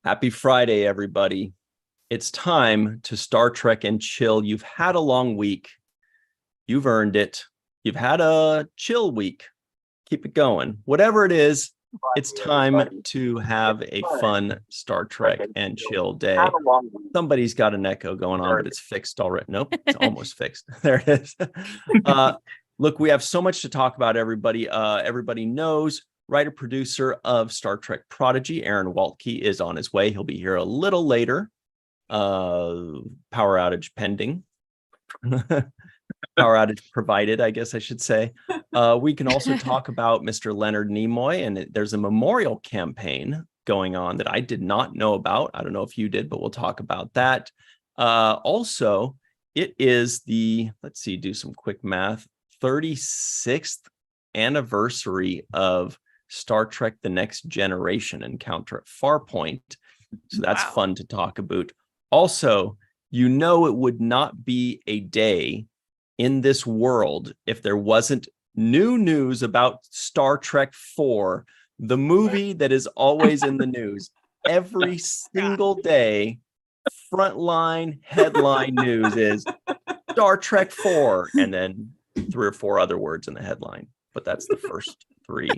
Happy Friday, everybody. It's time to Star Trek and chill. You've had a long week. You've earned it. You've had a chill week. Keep it going. Whatever it is, it's time to have a fun Star Trek and chill day. Somebody's got an echo going on, but it's fixed already. Nope, it's almost fixed. There it is. Look, we have so much to talk about, everybody. Everybody knows writer, producer of Star Trek Prodigy, Aaron Waltke, is on his way. He'll be here a little later. Power outage pending. Power outage provided, I guess I should say. We can also talk about Mr. Leonard Nimoy, and there's a memorial campaign going on that I did not know about. I don't know if you did, but we'll talk about that. Also, it is the, let's see, do some quick math, 36th anniversary of Star Trek The Next Generation Encounter at Farpoint. So that's fun to talk about. Also, you know, it would not be a day in this world if there wasn't new news about Star Trek 4, the movie that is always in the news. Every single day, frontline headline news is Star Trek 4, and then 3 or 4 other words in the headline, but that's the first 3.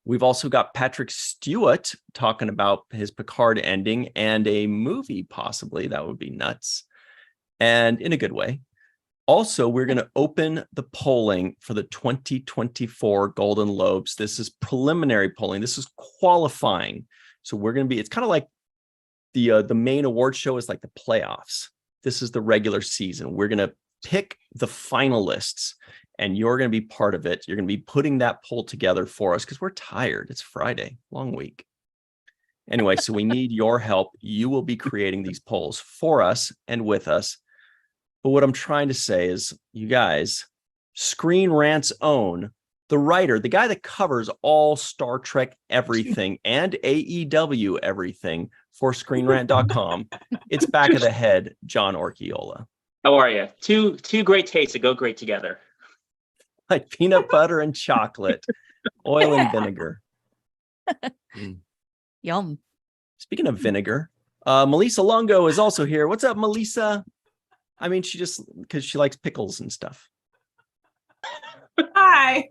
We've also got Patrick Stewart talking about his Picard ending and a movie, possibly. That would be nuts. And in a good way. Also, we're going to open the polling for the 2024 Golden Lobes. This is preliminary polling. This is qualifying. So we're going to be, it's kind of like the main award show is like the playoffs. This is the regular season. We're going to pick the finalists, and you're going to be part of it. You're going to be putting that poll together for us because we're tired. It's Friday, long week. Anyway, so we need your help. You will be creating these polls for us and with us. But what I'm trying to say is, you guys, Screen Rant's own, the writer, the guy that covers all Star Trek everything and AEW everything for ScreenRant.com, it's back of the head, John Orchiola. How are you? Two great tastes that go great together. Like peanut butter and chocolate, oil and vinegar. Yum. Speaking of vinegar, Melissa Longo is also here. What's up, Melissa? I mean, she just, because she likes pickles and stuff. Hi.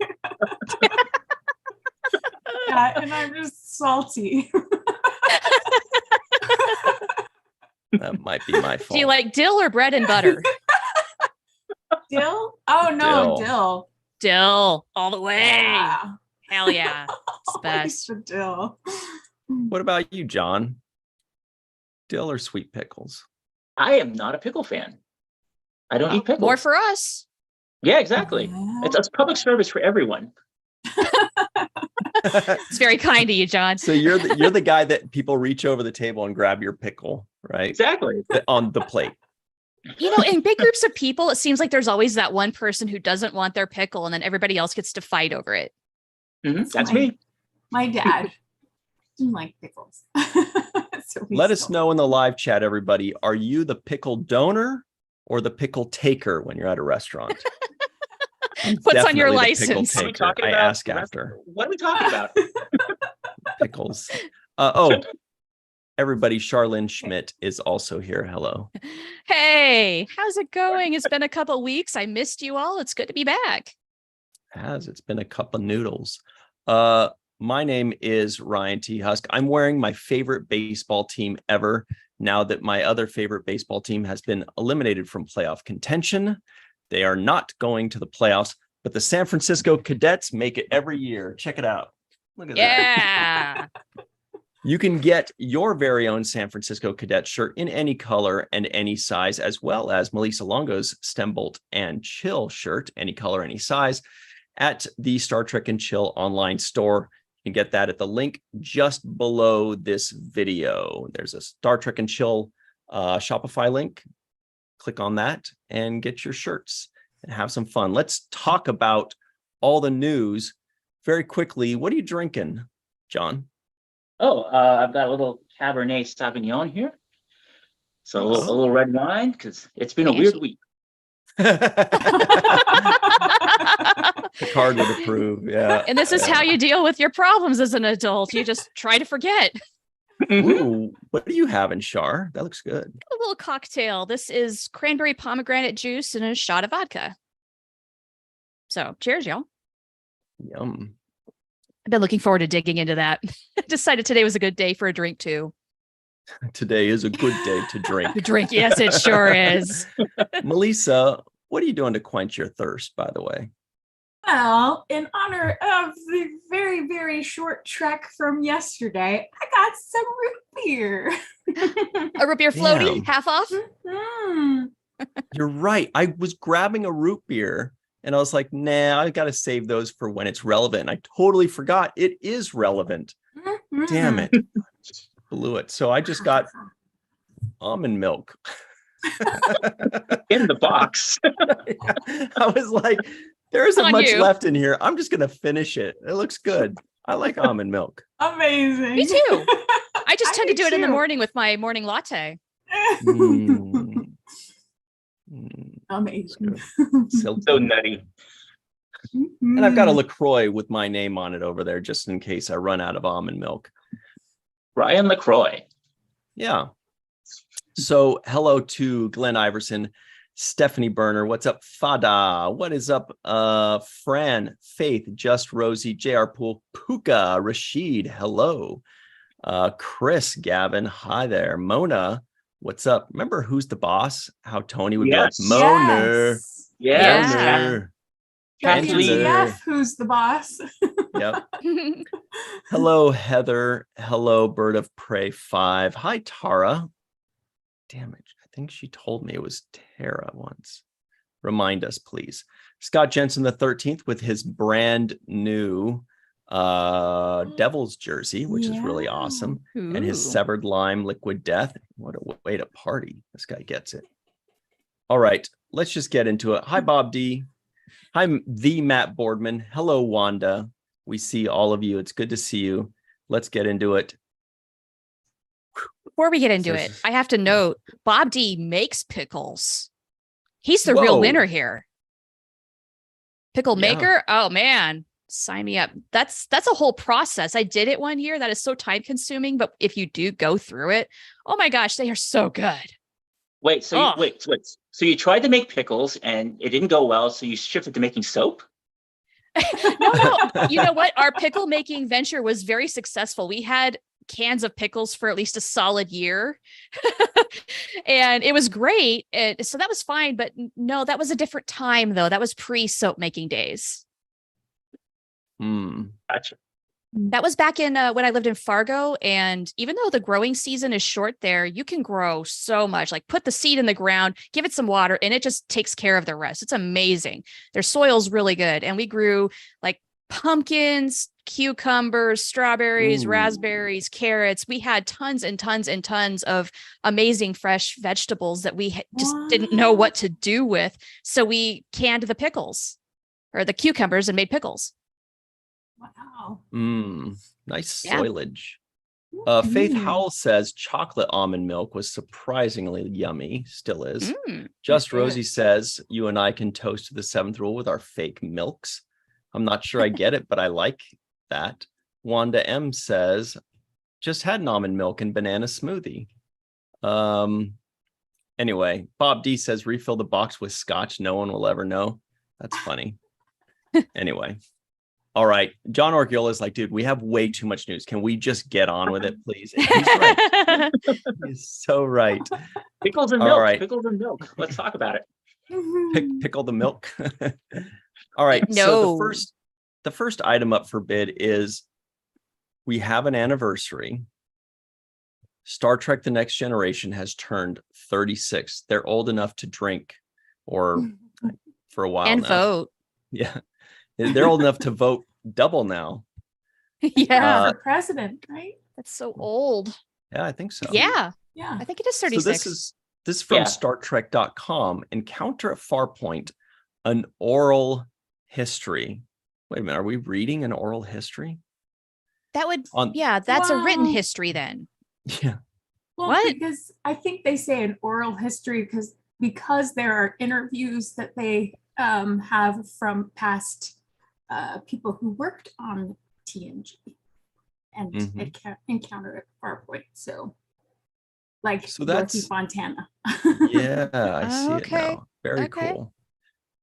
Yeah, and I'm just salty. That might be my fault. Do you like dill or bread and butter? Dill? Oh, no, dill. Dill, all the way. Yeah. Hell yeah. It's the Always best. for dill. What about you, John? Dill or sweet pickles? I am not a pickle fan. I don't eat pickles. More for us. Yeah, exactly. Yeah. It's public service for everyone. It's very kind of you, John. So you're the guy that people reach over the table and grab your pickle, right? Exactly. On the plate. You know, in big groups of people, it seems like there's always that one person who doesn't want their pickle, and then everybody else gets to fight over it. Mm-hmm. That's me. My dad didn't like pickles. So Let us know in the live chat, everybody. Are you the pickle donor or the pickle taker when you're at a restaurant? What's on your Definitely the license? pickle taker. I ask after. What are we talking about? Pickles. Everybody, Charlene Schmidt is also here. Hello. Hey, how's it going? It's been a couple weeks. I missed you all. It's good to be back. It's been a cup of noodles. My name is Ryan T. Husk. I'm wearing my favorite baseball team ever now that my other favorite baseball team has been eliminated from playoff contention. They are not going to the playoffs, but the San Francisco Cadets make it every year. Check it out. Look at that. Yeah. You can get your very own San Francisco Cadet shirt in any color and any size, as well as Melissa Longo's Stem Bolt and Chill shirt, any color, any size, at the Star Trek and Chill online store. You can get that at the link just below this video. There's a Star Trek and Chill Shopify link. Click on that and get your shirts and have some fun. Let's talk about all the news very quickly. What are you drinking, John? Oh, I've got a little Cabernet Sauvignon here. So a little red wine, because it's been a weird week. Picard Picard would approve. Yeah. And this is how you deal with your problems as an adult. You just try to forget. Ooh, what are you having, Shar? That looks good. A little cocktail. This is cranberry pomegranate juice and a shot of vodka. So cheers, y'all. Yum. I've been looking forward to digging into that. I decided today was a good day for a drink too. Today is a good day to drink. To drink, yes, it sure is. Melissa, what are you doing to quench your thirst, by the way? Well, in honor of the very, very short trek from yesterday, I got some root beer. A root beer floaty, Damn. half off. Mhm. You're right. I was grabbing a root beer and I was like, nah, I got to save those for when it's relevant. I totally forgot it is relevant. Damn it. Blew it. So I just got almond milk. In the box. I was like, there isn't On much you. left in here. I'm just going to finish it. It looks good. I like almond milk. Amazing. Me too. I just tend to do it in the too. morning with my morning latte. Mm. Amazing. Silky. So nutty. And I've got a LaCroix with my name on it over there just in case I run out of almond milk. Ryan LaCroix. Yeah. So hello to Glenn Iverson, Stephanie Berner. What's up, Fada? What is up, Fran, Faith, Just Rosie, JR Pool, Puka, Rashid. Hello. Chris, Gavin. Hi there. Mona. What's up? Remember Who's the Boss? How Tony would Yes. be like, Mona. Yes. Yes. Yeah. Mona. Kathleen. WTF, who's the boss? Yep. Hello, Heather. Hello, Bird of Prey 5. Hi, Tara. Damn it. I think she told me it was Tara once. Remind us, please. Scott Jensen the 13th with his brand new Devils jersey, which is really Yeah. awesome. And his Ooh. Severed Lime Liquid Death. What a way to party. This guy gets it. All right, let's just get into it. Hi, Bob D. Hi, the Matt Boardman. Hello, Wanda. We see all of you. It's good to see you. Let's get into it. Before we get into This it, is- I have to note Bob D makes pickles. He's the real Whoa. winner here. Pickle Yeah. maker? Oh man, sign me up. That's a whole process. I did it one year. That is so time consuming, but if you do go through it, oh my gosh, they are so good. Wait, so Ugh. wait. So you tried to make pickles and it didn't go well, so you shifted to making soap? No, you know what? Our pickle making venture was very successful. We had cans of pickles for at least a solid year. And it was great. So that was fine. But no, that was a different time, though. That was pre-soap making days. Gotcha. That was back in when I lived in Fargo. And even though the growing season is short there, you can grow so much. Like put the seed in the ground, give it some water, and it just takes care of the rest. It's amazing. Their soil's really good. And we grew like pumpkins, cucumbers, strawberries, Ooh. raspberries, carrots. We had tons and tons and tons of amazing fresh vegetables that we just didn't know what to do with. So we canned the pickles or the cucumbers and made pickles. Wow. Nice Yeah. soilage. Faith Mm. Howell says chocolate almond milk was surprisingly yummy. Still is. Mm. Just Good. Rosie says you and I can toast to the seventh rule with our fake milks. I'm not sure I get it, but I like that. Wanda M says just had an almond milk and banana smoothie. Anyway, Bob D says refill the box with scotch. No one will ever know. That's funny. Anyway. All right. John Orgiola is like, dude, we have way too much news. Can we just get on with it, please? And he's right. He's so right. Pickles and All milk. right. Pickles and milk. Let's talk about it. Pickle the milk. All right. No. So the first item up for bid is we have an anniversary. Star Trek: The Next Generation has turned 36. They're old enough to drink or for a while And now. vote. Yeah. They're old enough to vote double now. Yeah. For president, right? That's so old. Yeah, I think so. Yeah. Yeah. I think it is So 36. this is from Yeah. StarTrek.com. Encounter at Farpoint, an oral history. Wait a minute, are we reading an oral history? That would, On that's a written Wow. history then. yeah. Well, What? because I think they say an oral history because there are interviews that they have from past people who worked on TNG and Encounter at Farpoint. So like Dorothy Fontana. Yeah, I see it now. Very cool.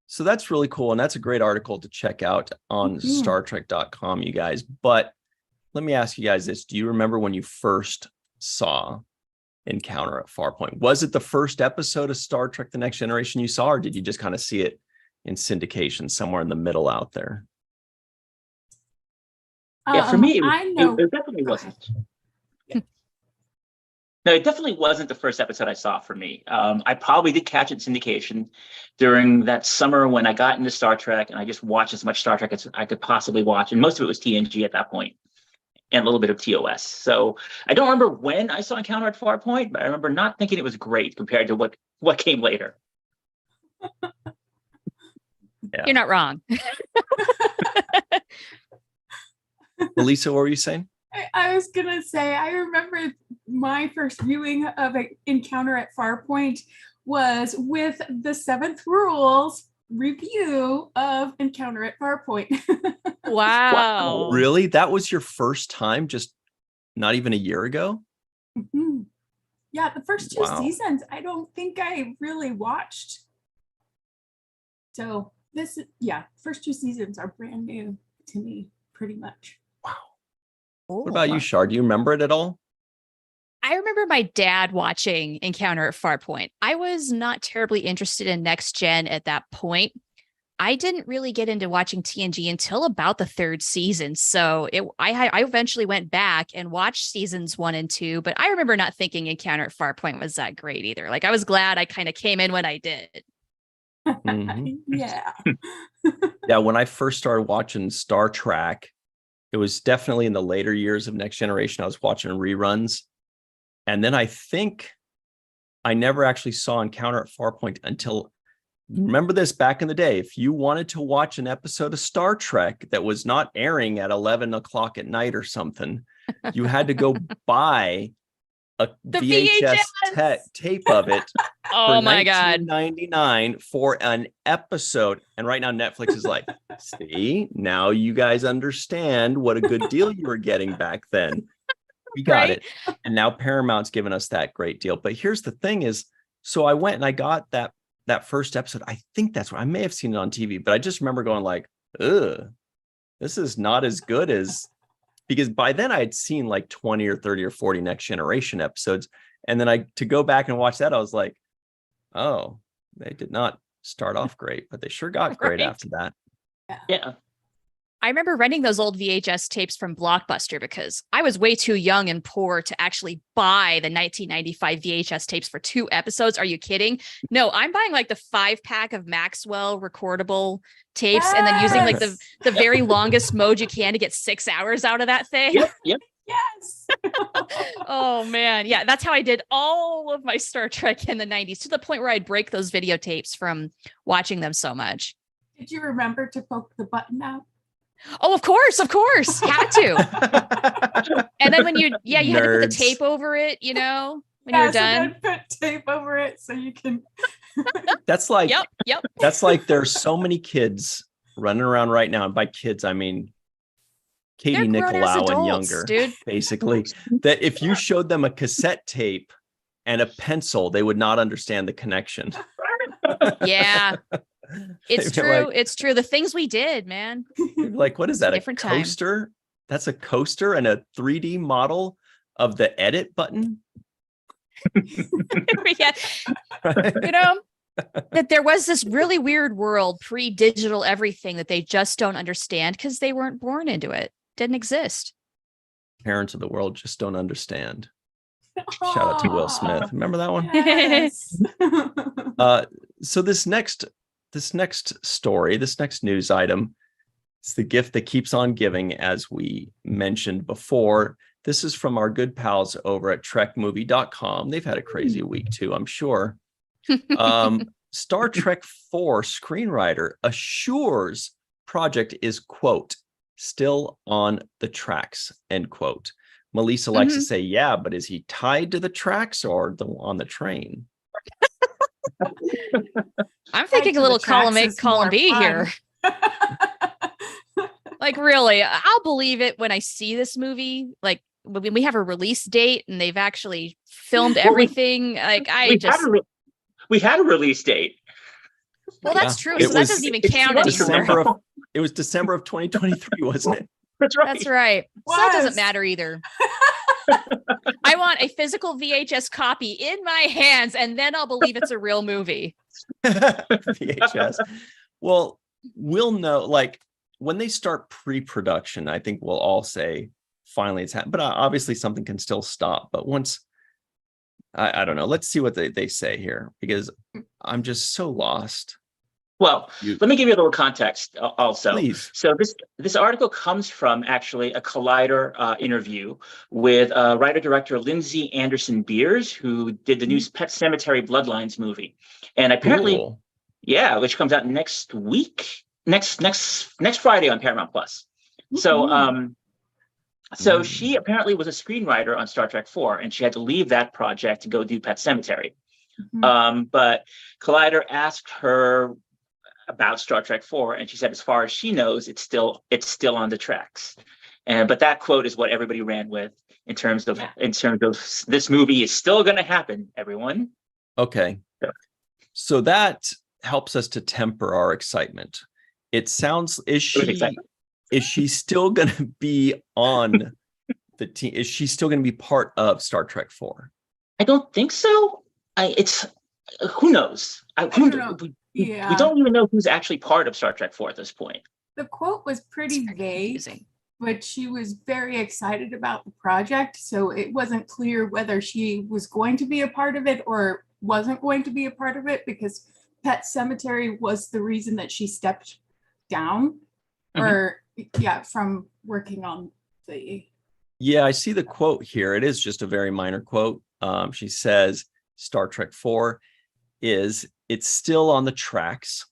So that's really cool. And that's a great article to check out on StarTrek.com, you guys. But let me ask you guys this. Do you remember when you first saw Encounter at Farpoint? Was it the first episode of Star Trek The Next Generation you saw, or did you just kind of see it in syndication somewhere in the middle out there? Yeah, for me, it definitely wasn't. No, it definitely wasn't the first episode I saw for me. I probably did catch it in syndication during that summer when I got into Star Trek, and I just watched as much Star Trek as I could possibly watch. And most of it was TNG at that point, and a little bit of TOS. So I don't remember when I saw Encounter at Farpoint, but I remember not thinking it was great compared to what came later. Yeah. You're not wrong. Melissa, what were you saying? I was gonna say, I remember my first viewing of Encounter at Farpoint was with the 7th Rules review of Encounter at Farpoint. Wow. Really? That was your first time, just not even a year ago? Mm-hmm. Yeah, the first 2 seasons, I don't think I really watched. So first 2 seasons are brand new to me, pretty much. What about you, Shar? Do you remember it at all? I remember my dad watching Encounter at Farpoint. I was not terribly interested in Next Gen at that point. I didn't really get into watching TNG until about the 3rd season. So I eventually went back and watched seasons 1 and 2, but I remember not thinking Encounter at Farpoint was that great either. Like, I was glad I kind of came in when I did. Yeah. Yeah, when I first started watching Star Trek, it was definitely in the later years of Next Generation. I was watching reruns. And then I think I never actually saw Encounter at Farpoint until, remember this, back in the day, if you wanted to watch an episode of Star Trek that was not airing at 11 o'clock at night or something, you had to go buy the VHS tape of it. Oh my God. $19.99 for an episode. And right now Netflix is like, see, now you guys understand what a good deal you were getting back then. We got it. And now Paramount's given us that great deal. But here's the thing is, so I went and I got that first episode. I think that's what I may have seen it on TV, but I just remember going like, ugh, this is not as good as, because by then I had seen like 20 or 30 or 40 Next Generation episodes. And then to go back and watch that, I was like, oh, they did not start off great, but they sure got great after that. Yeah. I remember renting those old VHS tapes from Blockbuster because I was way too young and poor to actually buy the 1995 VHS tapes for 2 episodes. Are you kidding? No, I'm buying like the 5-pack of Maxwell recordable tapes and then using like the very longest mode you can to get 6 hours out of that thing. Yep. Yes. Oh man. Yeah. That's how I did all of my Star Trek in the 90s, to the point where I'd break those videotapes from watching them so much. Did you remember to poke the button out? Oh, of course. Had to. And then when you had to put the tape over it, when you're done. And then put tape over it so you can. That's like, yep. That's like there's so many kids running around right now. And by kids, I mean Katie Nicolau and younger, dude. Basically, that if you showed them a cassette tape and a pencil, they would not understand the connection. Yeah. It's true. It's true. The things we did, man. Like, what is that? A coaster? Time. That's a coaster and a 3D model of the edit button. Yeah. That there was this really weird world, pre-digital everything, that they just don't understand because they weren't born into it. Didn't exist. Parents of the world just don't understand. Shout out to Will Smith. Remember that one? Yes. So this next story, this next news item, it's the gift that keeps on giving, as we mentioned before. This is from our good pals over at trekmovie.com. They've had a crazy week too, I'm sure. Star Trek 4 screenwriter assures project is, quote, still on the tracks, end quote. Melissa likes to say, yeah, but is he tied to the tracks or on the train? I'm thinking a little column A, column B here. Like, really, I'll believe it when I see this movie. Like, when we have a release date and they've actually filmed everything. Like, we had a release date. Well, that's true. It So that was doesn't even it's count months from anymore. now. It was December of 2023, wasn't it? That's right. That's right. So that doesn't Was. matter either. I want a physical VHS copy in my hands, and then I'll believe it's a real movie. VHS. Well, we'll know, like, when they start pre-production, I think we'll all say, finally it's happened. But obviously something can still stop. But once, I don't know, let's see what they say here, because I'm just so lost. Well, let me give you a little context also. Please. So this article comes from actually a Collider interview with writer-director Lindsay Anderson Beers, who did the new Pet Sematary Bloodlines movie. And apparently, Cool. yeah, which comes out next week, next Friday on Paramount Plus. So so she apparently was a screenwriter on Star Trek 4, and she had to leave that project to go do Pet Sematary. But Collider asked her about Star Trek 4, and she said, as far as she knows, it's still on the tracks. But that quote is what everybody ran with in terms of this movie is still going to happen, everyone. Okay. So that helps us to temper our excitement. It sounds, is she still going to be on the team? Is she still going to be part of Star Trek 4? I don't think so. Who knows? I don't know. Yeah. We don't even know who's actually part of Star Trek 4 at this point. The quote was pretty vague, but she was very excited about the project. So it wasn't clear whether she was going to be a part of it or wasn't going to be a part of it, because Pet Sematary was the reason that she stepped down from working on the. Yeah, I see the quote here. It is just a very minor quote. She says, Star Trek 4 it's still on the tracks.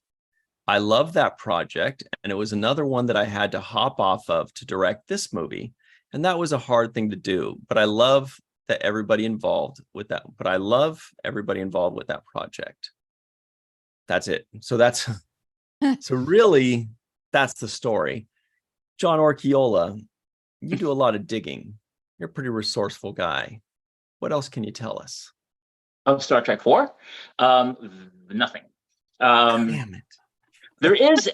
I love that project, and it was another one that I had to hop off of to direct this movie, and that was a hard thing to do, but I love everybody involved with that project. That's it. So really that's the story. John Orchiola, you do a lot of digging. You're a pretty resourceful guy. What else can you tell us? Of Star Trek 4? Nothing. Damn it. There is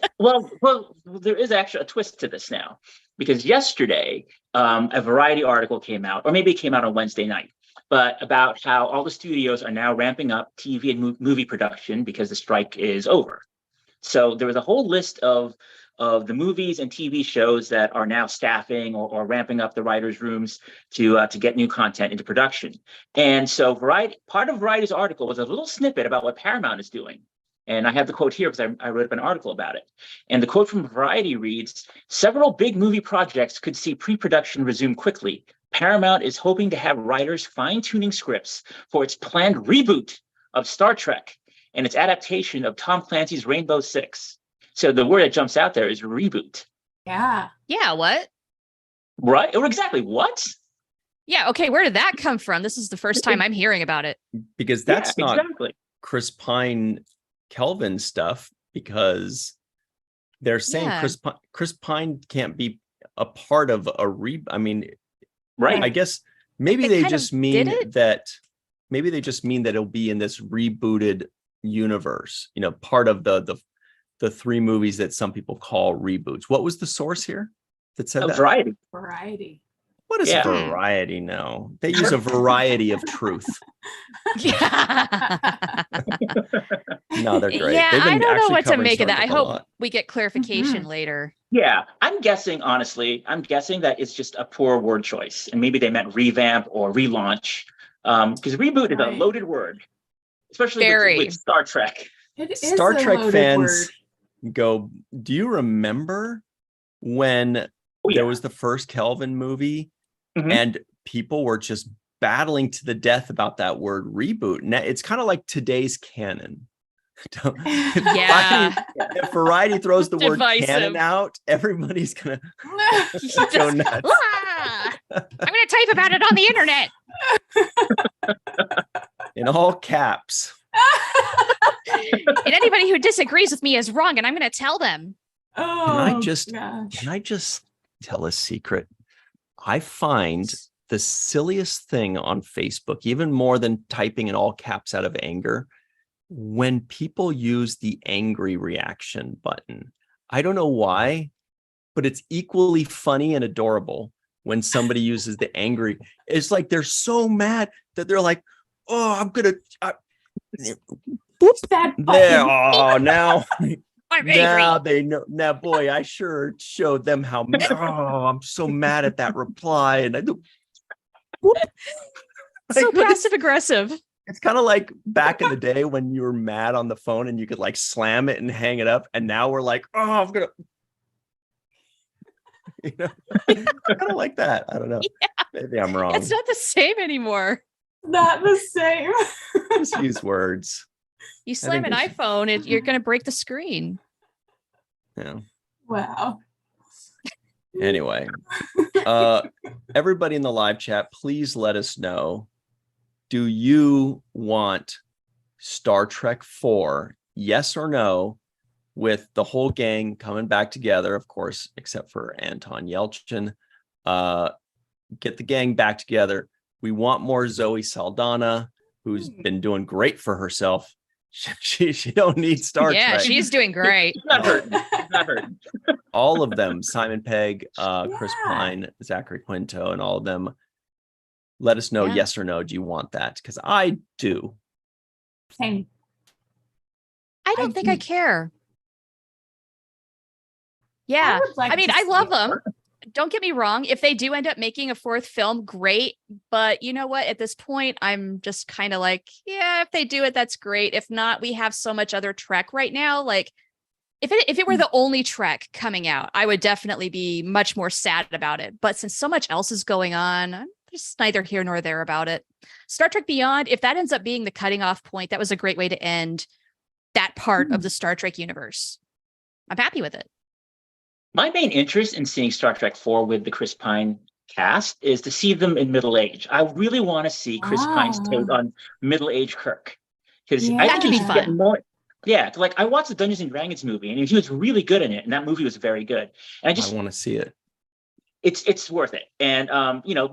there is actually a twist to this now, because yesterday a Variety article came out, or maybe it came out on Wednesday night, but about how all the studios are now ramping up TV and movie production because the strike is over. So there was a whole list of the movies and TV shows that are now staffing or ramping up the writers' rooms to get new content into production. And so part of Variety's article was a little snippet about what Paramount is doing. And I have the quote here because I wrote up an article about it. And the quote from Variety reads, "Several big movie projects could see pre-production resume quickly. Paramount is hoping to have writers fine-tuning scripts for its planned reboot of Star Trek and its adaptation of Tom Clancy's Rainbow Six." So the word that jumps out there is reboot. Yeah. Yeah, what? Right? Or exactly what? Yeah, okay, where did that come from? This is the first time I'm hearing about it. Because that's not exactly Chris Pine Kelvin stuff, because they're saying Chris Pine can't be a part of a right. I guess maybe they just mean that it'll be in this rebooted universe, part of the three movies that some people call reboots. What was the source here that said that? Variety. What does Variety know? They use a variety of truth. Yeah. No, they're great. Yeah, I don't know what to make of that. I hope lot. we get clarification later. Yeah, I'm guessing that it's just a poor word choice, and maybe they meant revamp or relaunch, because reboot is a loaded word, especially with Star Trek. Star Trek fans go, do you remember when there was the first Kelvin movie and people were just battling to the death about that word reboot? And it's kind of like today's canon. If Variety throws the word canon out, everybody's gonna go nuts. I'm gonna type about it on the internet in all caps. And anybody who disagrees with me is wrong, and I'm gonna tell them. Oh, Can I just gosh. can I just tell a secret? I find the silliest thing on Facebook, even more than typing in all caps out of anger, when people use the angry reaction button. I don't know why, but it's equally funny and adorable when somebody uses the angry. It's like they're so mad that they're like, oh, I'm gonna That there. button. Oh, now I'm now angry. they know. Now, boy, I sure showed them how. Oh, I'm so mad at that reply, and I do. So Like, but passive aggressive. it's kind of like back in the day when you were mad on the phone and you could like slam it and hang it up, and now we're like, oh, I'm gonna, kind of like that. I don't know. Yeah. Maybe I'm wrong. It's not the same anymore. Not the same. Just use words. You slam an they should- iPhone, you're going to break the screen. Yeah. Wow. Anyway, everybody in the live chat, please let us know. Do you want Star Trek 4? Yes or no? With the whole gang coming back together, of course, except for Anton Yelchin. Get the gang back together. We want more Zoe Saldana, who's been doing great for herself. She don't need Star Yeah, Trek. she's doing great. She's not hurting. She's not hurting. All of them, Simon Pegg, Chris Yeah. Pine, Zachary Quinto, and all of them. Let us know, Yeah. yes or no. Do you want that? Because I do. Same. I don't think I do. care. Yeah. would like I mean, to I see love it. them. Don't get me wrong. If they do end up making a fourth film, great. But you know what? At this point, I'm just kind of like, yeah, if they do it, that's great. If not, we have so much other Trek right now. Like, if it were the only Trek coming out, I would definitely be much more sad about it. But since so much else is going on, I'm just neither here nor there about it. Star Trek Beyond, if that ends up being the cutting off point, that was a great way to end that part of the Star Trek universe. I'm happy with it. My main interest in seeing Star Trek 4 with the Chris Pine cast is to see them in middle age. I really want to see Chris Pine's take on middle-aged Kirk. Because I Yeah. think That could be he's fun. getting more. Yeah, like I watched the Dungeons and Dragons movie, and he was really good in it, and that movie was very good. And I want to see it. it's worth it. And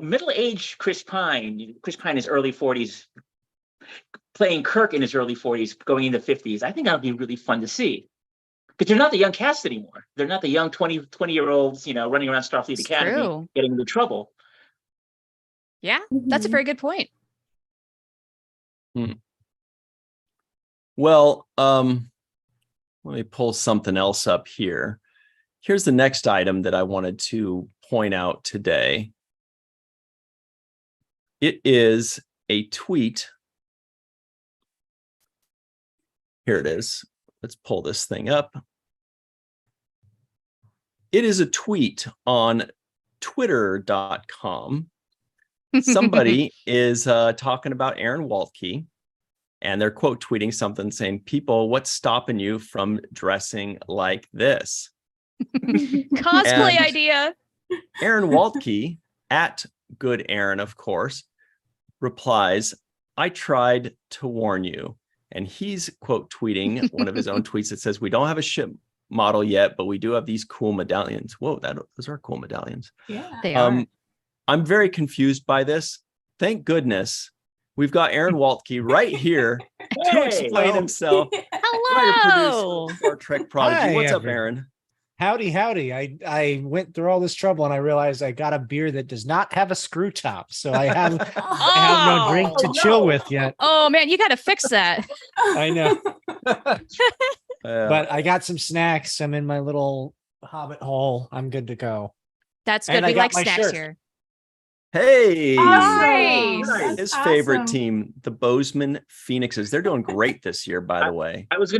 middle-aged Chris Pine in his early 40s, playing Kirk in his early 40s, going into 50s. I think that would be really fun to see. Because they're not the young cast anymore. They're not the young 20-year-olds, running around Starfleet It's Academy, true. getting into trouble. Yeah, that's a very good point. Well, let me pull something else up here. Here's the next item that I wanted to point out today. It is a tweet. Here it is. Let's pull this thing up. It is a tweet on twitter.com. Somebody is talking about Aaron Waltke, and they're quote tweeting something saying, "People, what's stopping you from dressing like this?" Cosplay And- idea. Aaron Waltke, at Good Aaron, of course, replies, "I tried to warn you." And he's quote tweeting one of his own tweets that says, "We don't have a ship model yet, but we do have these cool medallions." Whoa, those are cool medallions. Yeah. They are. I'm very confused by this. Thank goodness we've got Aaron Waltke right here to Hey! explain himself. Writer Hello. producer, Star Trek Prodigy. Hi, What's up, everyone. Aaron? Howdy, howdy. I went through all this trouble and I realized I got a beer that does not have a screw top. So I have no drink to Oh, chill no. with yet. Oh man, you got to fix that. I know. But But I got some snacks. I'm in my little hobbit hole. I'm good to go. That's And good. I We got like my snacks shirt. here. hey, Nice. That's his favorite awesome. team, the Bozeman Phoenixes. They're doing great this year, by the way. I was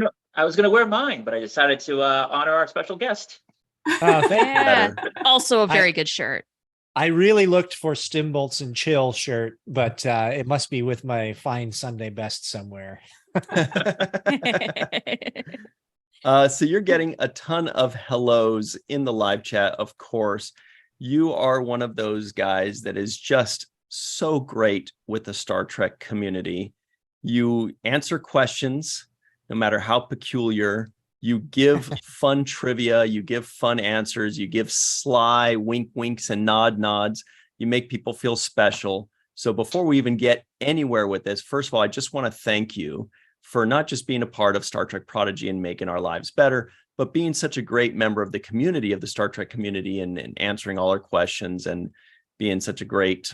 gonna wear mine, but I decided to honor our special guest. Oh, thank you. Yeah. Better. Also a very good shirt. I really looked for Stimbolt's and Chill shirt, but it must be with my fine Sunday best somewhere. So you're getting a ton of hellos in the live chat. Of course, you are one of those guys that is just so great with the Star Trek community. You answer questions, no matter how peculiar. You give fun trivia, you give fun answers, you give sly wink winks and nod nods. You make people feel special. So before we even get anywhere with this, first of all, I just want to thank you for not just being a part of Star Trek Prodigy and making our lives better, but being such a great member of the community, of the Star Trek community, and answering all our questions and being such a great,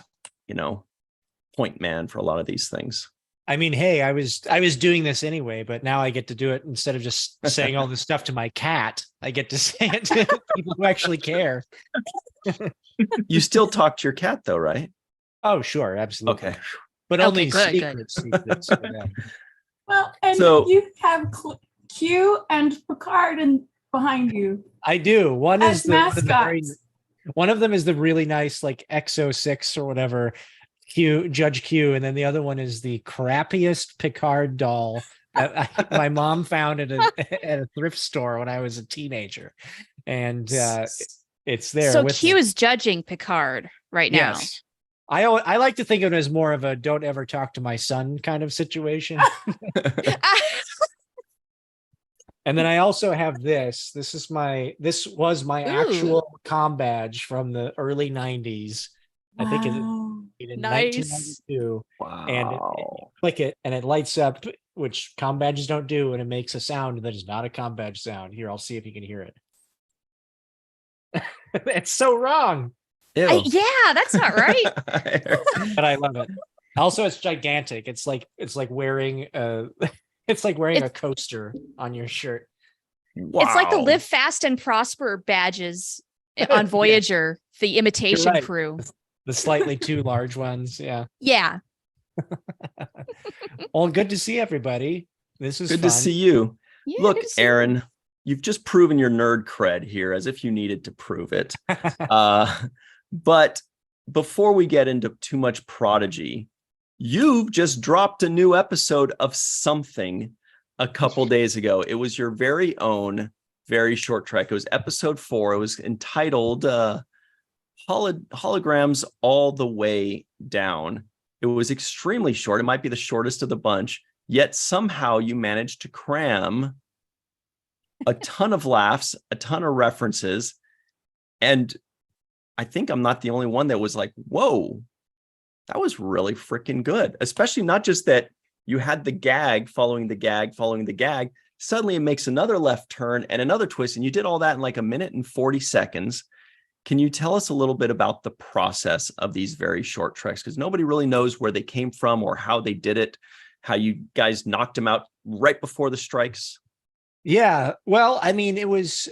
point man for a lot of these things. I mean, hey, I was doing this anyway, but now I get to do it instead of just saying all this stuff to my cat. I get to say it to people who actually care. You still talk to your cat though, right? Oh, sure, absolutely. Okay. But Okay, only good. secrets for them. Well, and So- you have Q and Picard behind you. I do. One As is the one of them is the really nice like XO6 or whatever Judge Q, and then the other one is the crappiest Picard doll my mom found at a thrift store when I was a teenager, and it's there. So with Q me. is judging Picard right now. Yes. I like to think of it as more of a don't ever talk to my son kind of situation. And then I also have this. This was my Ooh. actual comm badge from the early 90s. I think it's Wow. in Nice. 1992. Wow. And you click it and it lights up, which comm badges don't do, and it makes a sound that is not a comm badge sound. Here, I'll see if you can hear it. It's so wrong, Ew. Yeah, that's not right. but I love it. Also, it's gigantic. It's like wearing it's like wearing a coaster on your shirt. It's like the Wow. Live Fast and Prosper badges on Voyager, the imitation right. crew. The slightly too large ones. Yeah. Yeah. Well, good to see everybody. This is Good fun. to see you. Yeah, Look, good to see you. Aaron, you've just proven your nerd cred here as if you needed to prove it. But before we get into too much Prodigy, you've just dropped a new episode of something a couple days ago. It was your very own, very short trek. It was episode 4. It was entitled Holograms All the Way Down. It was extremely short. It might be the shortest of the bunch, yet somehow you managed to cram a ton of laughs, a ton of references. And I think I'm not the only one that was like, whoa, that was really freaking good. Especially not just that you had the gag following the gag following the gag. Suddenly it makes another left turn and another twist. And you did all that in like 1 minute and 40 seconds. Can you tell us a little bit about the process of these very short treks? Because nobody really knows where they came from or how they did it, how you guys knocked them out right before the strikes. Yeah, well, I mean, it was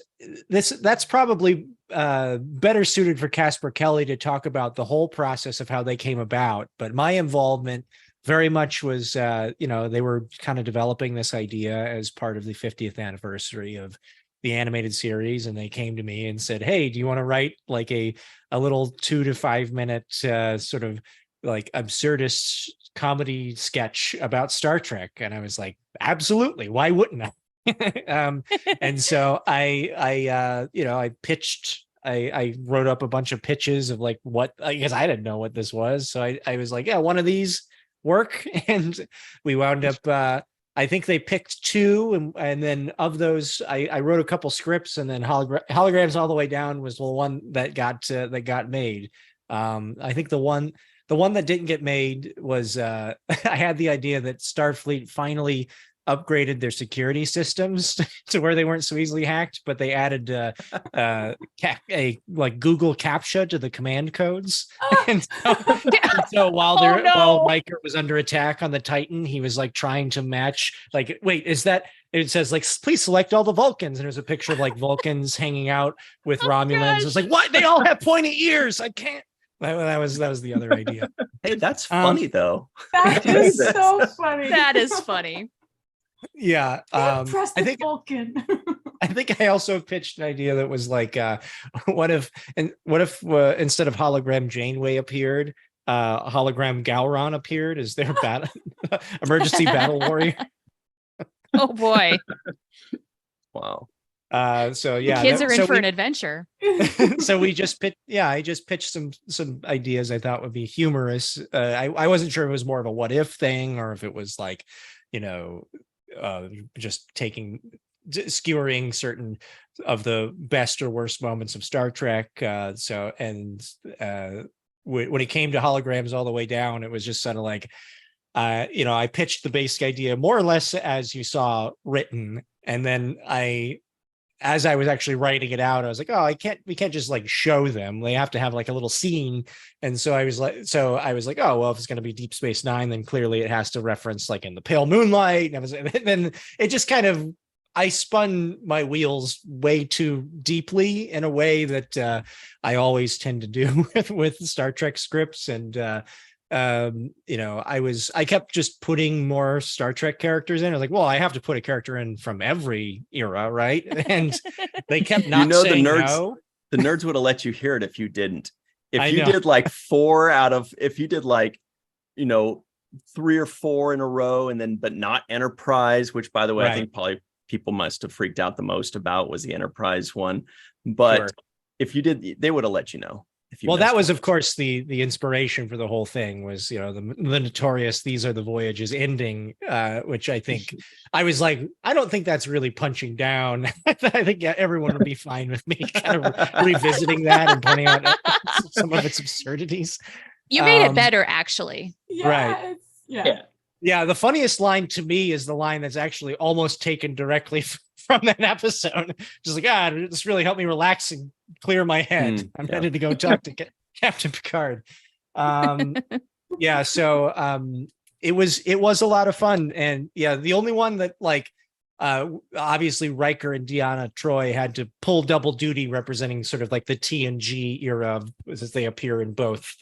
that's probably better suited for Casper Kelly to talk about the whole process of how they came about. But my involvement very much was, they were kind of developing this idea as part of the 50th anniversary of the animated series, and they came to me and said, "Hey, do you want to write like a little 2 to 5 minute sort of like absurdist comedy sketch about Star Trek?" And I was like, "Absolutely, why wouldn't I?" And so I pitched. I wrote up a bunch of pitches of like what, because I didn't know what this was. So I was like, yeah, one of these work, and we wound up. I think they picked 2, and then of those, I wrote a couple scripts, and then Holograms All the Way Down was the one that got made. I think the one that didn't get made was I had the idea that Starfleet finally upgraded their security systems to where they weren't so easily hacked, but they added a like Google CAPTCHA to the command codes. And so while Riker was under attack on the Titan, he was like trying to match, like, wait, is that, it says like, please select all the Vulcans, and there's a picture of like Vulcans hanging out with Romulans. It's like, what? They all have pointy ears. I can't. That was the other idea. Hey, that's funny though. That is so funny. That is funny. Yeah. Press the Vulcan. I think I also pitched an idea that was like, what if instead of hologram Janeway appeared, hologram Gowron appeared as their emergency battle warrior. Oh boy. Wow. So yeah, The kids are in for an adventure. So I just pitched some ideas I thought would be humorous. I wasn't sure if it was more of a what if thing or if it was like, just taking skewering certain of the best or worst moments of Star Trek. When it came to holograms all the way down, it was just sort of like, I pitched the basic idea more or less as you saw written. And then as I was actually writing it out, I was like, oh, we can't just like show them. They have to have like a little scene. And so I was like, oh, well, if it's going to be Deep Space Nine, then clearly it has to reference like in the pale moonlight. And then it just kind of, I spun my wheels way too deeply in a way that I always tend to do with Star Trek scripts. And, I kept just putting more Star Trek characters in. I was like, well, I have to put a character in from every era, right? And they kept not saying no. The nerds would have let you hear it if you didn't. If you know. did like if you did like, 3 or 4 in a row and then, but not Enterprise, which by the way, Right. I think probably people must have freaked out the most about was the Enterprise one. But Sure. if you did, they would have let you know. Well, that was, of course, the inspiration for the whole thing was, the notorious "These Are the Voyages" ending, which I think I was like, I don't think that's really punching down. I think everyone would be fine with me kind of revisiting that and pointing out some of its absurdities. You made it better, actually. Yeah, Right. Yeah. Yeah, the funniest line to me is the line that's actually almost taken directly from that episode. Just like, this really helped me relax and clear my head. I'm ready to go talk to Captain Picard. It was a lot of fun. And yeah, the only one that obviously Riker and Deanna Troi had to pull double duty representing sort of like the TNG era, as they appear in both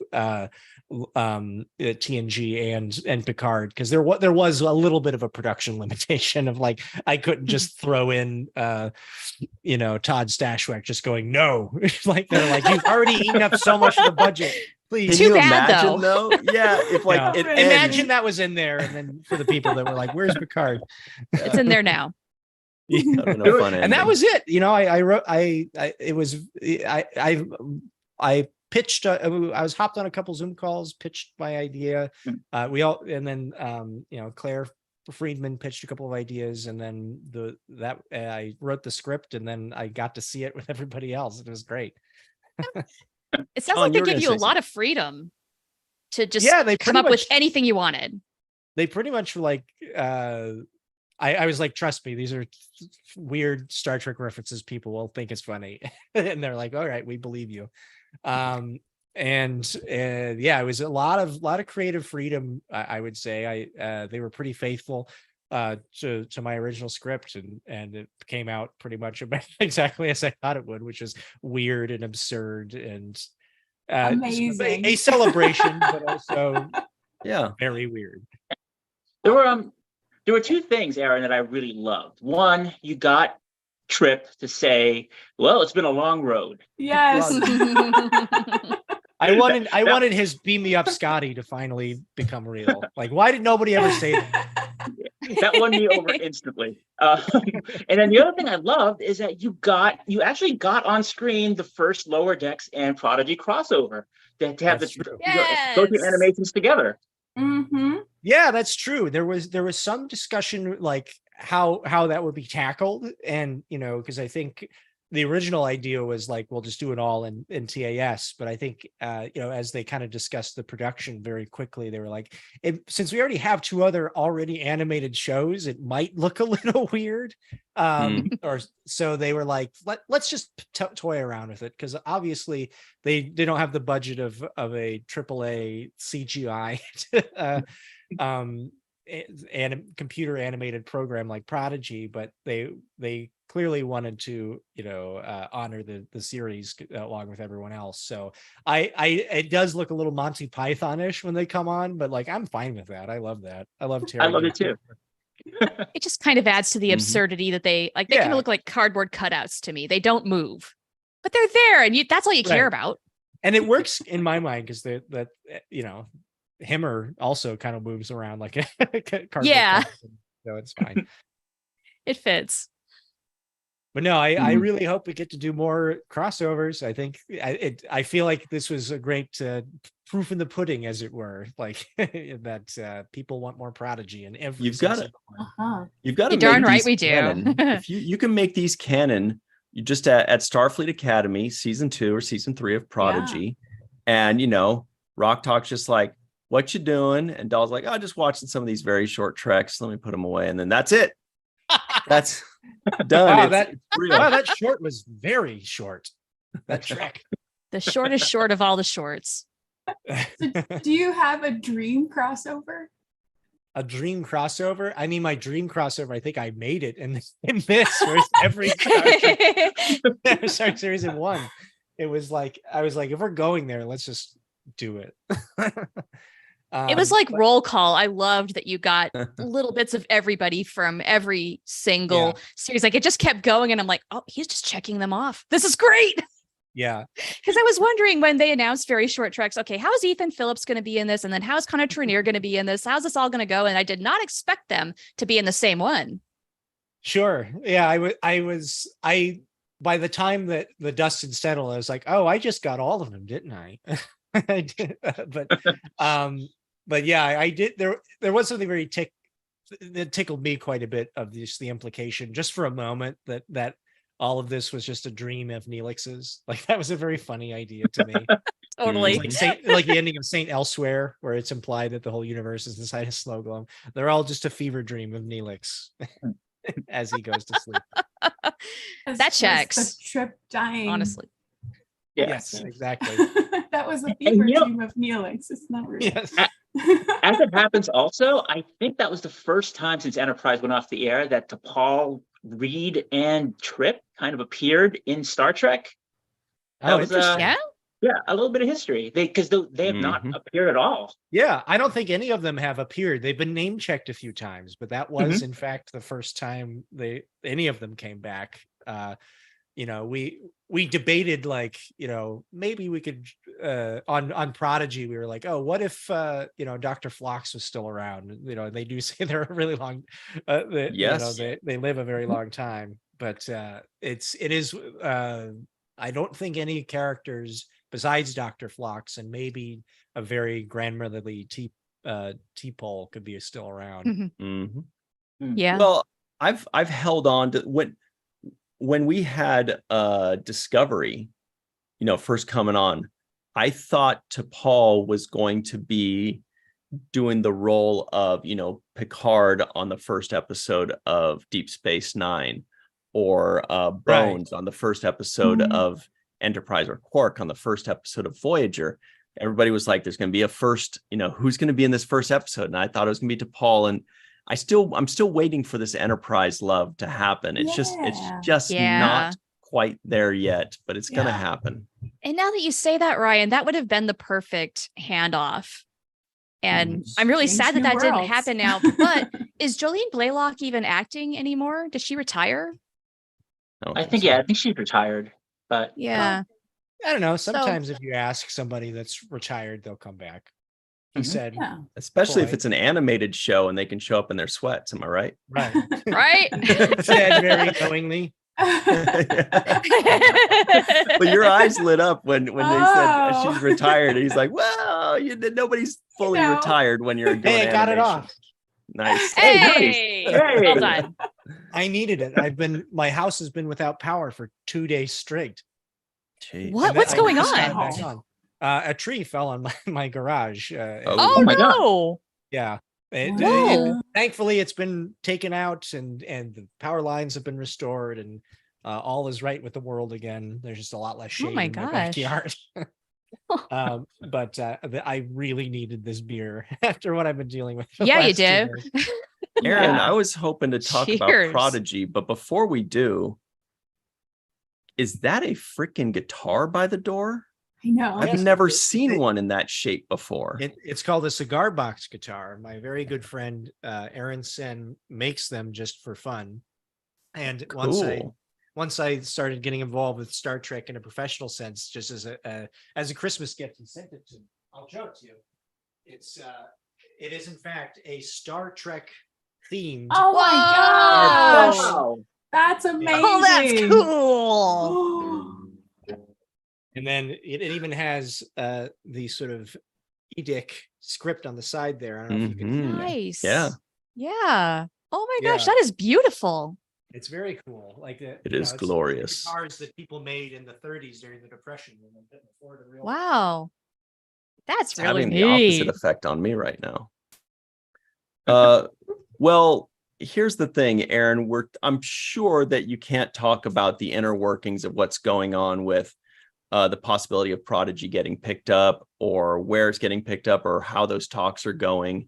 TNG and Picard, because there was a little bit of a production limitation of like I couldn't just throw in Todd Stashwick just going no. Like they're like, you've already eaten up so much of the budget. Please. Too bad, though. Yeah, if like No. it Imagine that was in there, and then for the people that were like, "Where's Picard?" It's in there now. And that was it. I wrote. I pitched. I was hopped on a couple Zoom calls, pitched my idea. Claire Friedman pitched a couple of ideas, and then I wrote the script, and then I got to see it with everybody else. It was great. It sounds like they give you a lot of freedom to just they come up with anything you wanted. They pretty much were like, I was like, trust me, these are weird Star Trek references. People will think it's funny. And they're like, all right, we believe you. It was a lot of creative freedom. I would say they were pretty faithful to my original script, and it came out pretty much exactly as I thought it would, which is weird and absurd and amazing, a celebration, but also very weird. There were 2 things, Aaron, that I really loved. One, you got Trip to say, well, it's been a long road. Yes. I wanted his beam me up Scotty to finally become real. Like, why did nobody ever say that? That won me over instantly. And then the other thing I loved is that you actually got on screen the first Lower Decks and Prodigy crossover to have That's the true. go through animations together. Mm-hmm. Yeah, that's true. There was some discussion like how that would be tackled, and because I think the original idea was like, we'll just do it all in TAS. But I think, as they kind of discussed the production very quickly, they were like, since we already have 2 other already animated shows, it might look a little weird. Or so they were like, let's just toy around with it. Cause obviously they don't have the budget of a AAA CGI, and computer animated program like Prodigy, but they clearly wanted to honor the series along with everyone else. So it does look a little Monty Python-ish when they come on, but like I'm fine with that. I love that. I love Terry. I love it too. It just kind of adds to the absurdity that they kind of look like cardboard cutouts to me. They don't move, but they're there, and that's all you care about. And it works in my mind because Himmer also kind of moves around like a cardboard cutout, so it's fine. It fits. But no, I Mhm. really hope we get to do more crossovers. I think I feel like this was a great proof in the pudding, as it were, like that people want more Prodigy in every You've got to single one. Uh-huh. you've got to You're darn make right these we do. canon. If you can make these canon, you just at Starfleet Academy season 2 or season 3 of Prodigy, and Rock Talk's just like, what you doing? And Dahl's like, oh, just watching some of these very short treks. Let me put them away, and then that's it. That's done. Wow, It's real. wow, that short was very short. That trek. The shortest short of all the shorts. Do you have a dream crossover? A dream crossover? I mean, my dream crossover, I think I made it in this, whereas every Star Trek series in one. It was like, I was like, if we're going there, let's just do it. It was like roll call. I loved that you got little bits of everybody from every single series. Like it just kept going. And I'm like, oh, he's just checking them off. This is great. Yeah. Because I was wondering when they announced very short treks, okay, how's Ethan Phillips going to be in this? And then how's Connor Trenier going to be in this? How's this all going to go? And I did not expect them to be in the same one. Sure. Yeah. I by the time that the dust had settled, I was like, oh, I just got all of them, didn't I? I did, but yeah, I did. There was something that tickled me quite a bit of the implication just for a moment that all of this was just a dream of Neelix's. Like that was a very funny idea to me. Totally. It's like the ending of Saint Elsewhere, where it's implied that the whole universe is inside a snow globe. They're all just a fever dream of Neelix as he goes to sleep. That checks. The trip dying. Honestly. Yes, exactly. That was a fever dream of Neelix. It's not real. Yes. As it happens also, I think that was the first time since Enterprise went off the air that T'Pol, Reed, and Trip kind of appeared in Star Trek. That was, Yeah. Yeah, a little bit of history. Because they have not appeared at all. Yeah, I don't think any of them have appeared. They've been name checked a few times, but that was in fact the first time any of them came back. We debated, like, maybe we could on Prodigy, we were like, oh, what if Dr. Phlox was still around? They do say they're a really long they live a very long time, but it is I don't think any characters besides Dr. Phlox and maybe a very grandmotherly T-pole could be still around. Yeah. Well, I've held on to when we had Discovery, first coming on, I thought T'Pol was going to be doing the role of, Picard on the first episode of Deep Space Nine, or Bones on the first episode of Enterprise, or Quark on the first episode of Voyager. Everybody was like, there's going to be a first, who's going to be in this first episode? And I thought it was going to be T'Pol, and I'm still waiting for this Enterprise love to happen. It's just not quite there yet, but it's going to happen. And now that you say that, Ryan, that would have been the perfect handoff. And I'm really sad that didn't happen now. But is Jolene Blalock even acting anymore? Does she retire? I think she's retired. But yeah, I don't know. Sometimes if you ask somebody that's retired, they'll come back. He said, especially if it's an animated show and they can show up in their sweats. Am I right? Right. Right. Said very knowingly. But your eyes lit up when they said she's retired. And he's like, well, nobody's fully retired when you're doing I got it animation. off. Nice. Hey, well done. I needed it. My house has been without power for 2 days straight. Jeez. What's going on? A tree fell on my garage. Oh my God. Yeah. Thankfully, it's been taken out and the power lines have been restored, and all is right with the world again. There's just a lot less shade in my backyard. But I really needed this beer after what I've been dealing with. Yeah, you do. Aaron, I was hoping to talk about Prodigy, but before we do, is that a freaking guitar by the door? I know. I've never seen one in that shape before. It's called a cigar box guitar. My very good friend Aaron Sen makes them just for fun. And once I started getting involved with Star Trek in a professional sense, just as a Christmas gift, he sent it to me. I'll show it to you. It is in fact a Star Trek themed. Oh my gosh! Wow. That's amazing. Oh, that's cool. And then it even has the sort of edict script on the side there. I don't know if you can see that. Nice. Yeah. Yeah. Oh my gosh, Yeah. that is beautiful. It's very cool. Like It is glorious. Cars that people made in the 30s during the Depression when they couldn't afford a real. Wow. That's It's really having the opposite neat. effect on me right now. Well, here's the thing, Aaron. I'm sure that you can't talk about the inner workings of what's going on with the possibility of Prodigy getting picked up, or where it's getting picked up, or how those talks are going.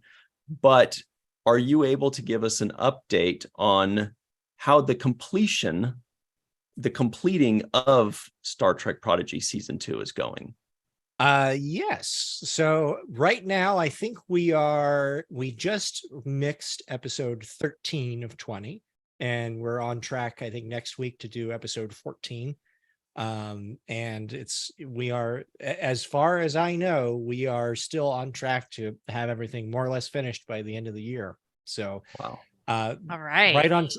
But are you able to give us an update on how the completing of Star Trek Prodigy season 2 is going? Yes. So right now, I think we just mixed episode 13 of 20, and we're on track, I think, next week to do episode 14. And we are, as far as I know, we are still on track to have everything more or less finished by the end of the year. So, Wow. All right.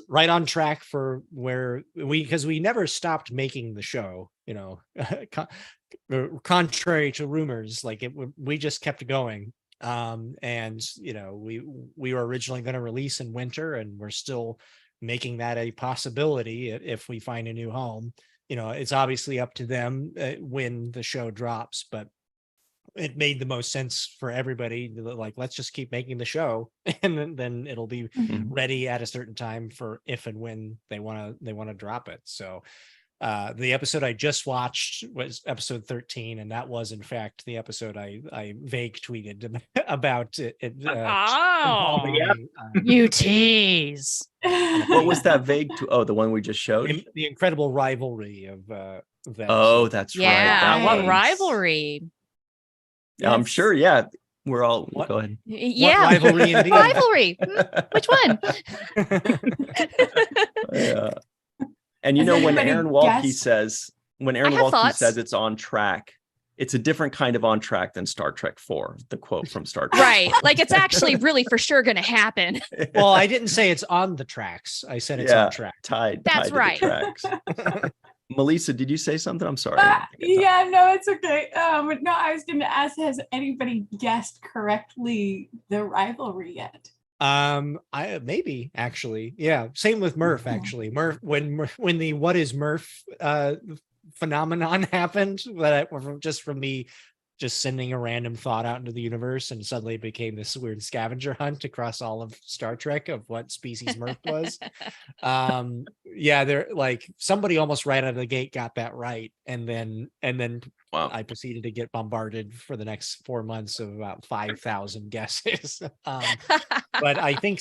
right on track for where because we never stopped making the show, contrary to rumors, like we just kept going. And we were originally going to release in winter, and we're still making that a possibility if we find a new home. It's obviously up to them when the show drops, but it made the most sense for everybody to, like, let's just keep making the show, and then it'll be ready at a certain time for if and when they want to drop it. So the episode I just watched was episode 13, and that was in fact the episode I vague tweeted about it. Oh, yeah. you tease. What was that vague to? Oh, the one we just showed? The incredible rivalry of that. Oh, that's right. Yeah, That what one. rivalry? I'm sure. Yeah, we're all. What? Go ahead. Yeah, rivalry indeed. rivalry. Which one? Yeah. And Has when anybody Aaron Waltke guessed? says, have thoughts. it's on track, it's a different kind of on track than Star Trek 4. The quote from Star Trek. Right. Like it's actually really for sure going to happen. Well, I didn't say it's on the tracks. I said it's on track. Tied. That's to the right. tracks. Melissa, did you say something? I'm sorry. Yeah, no, it's okay. No, I was going to ask, has anybody guessed correctly the rivalry yet? I maybe actually, yeah. Same with Murph. Actually, Murph when the "What is Murph" phenomenon happened, just from me just sending a random thought out into the universe, and suddenly it became this weird scavenger hunt across all of Star Trek of what species Murph was. Yeah, they're like somebody almost right out of the gate got that right, and then Wow. I proceeded to get bombarded for the next 4 months of about 5,000 guesses. But I think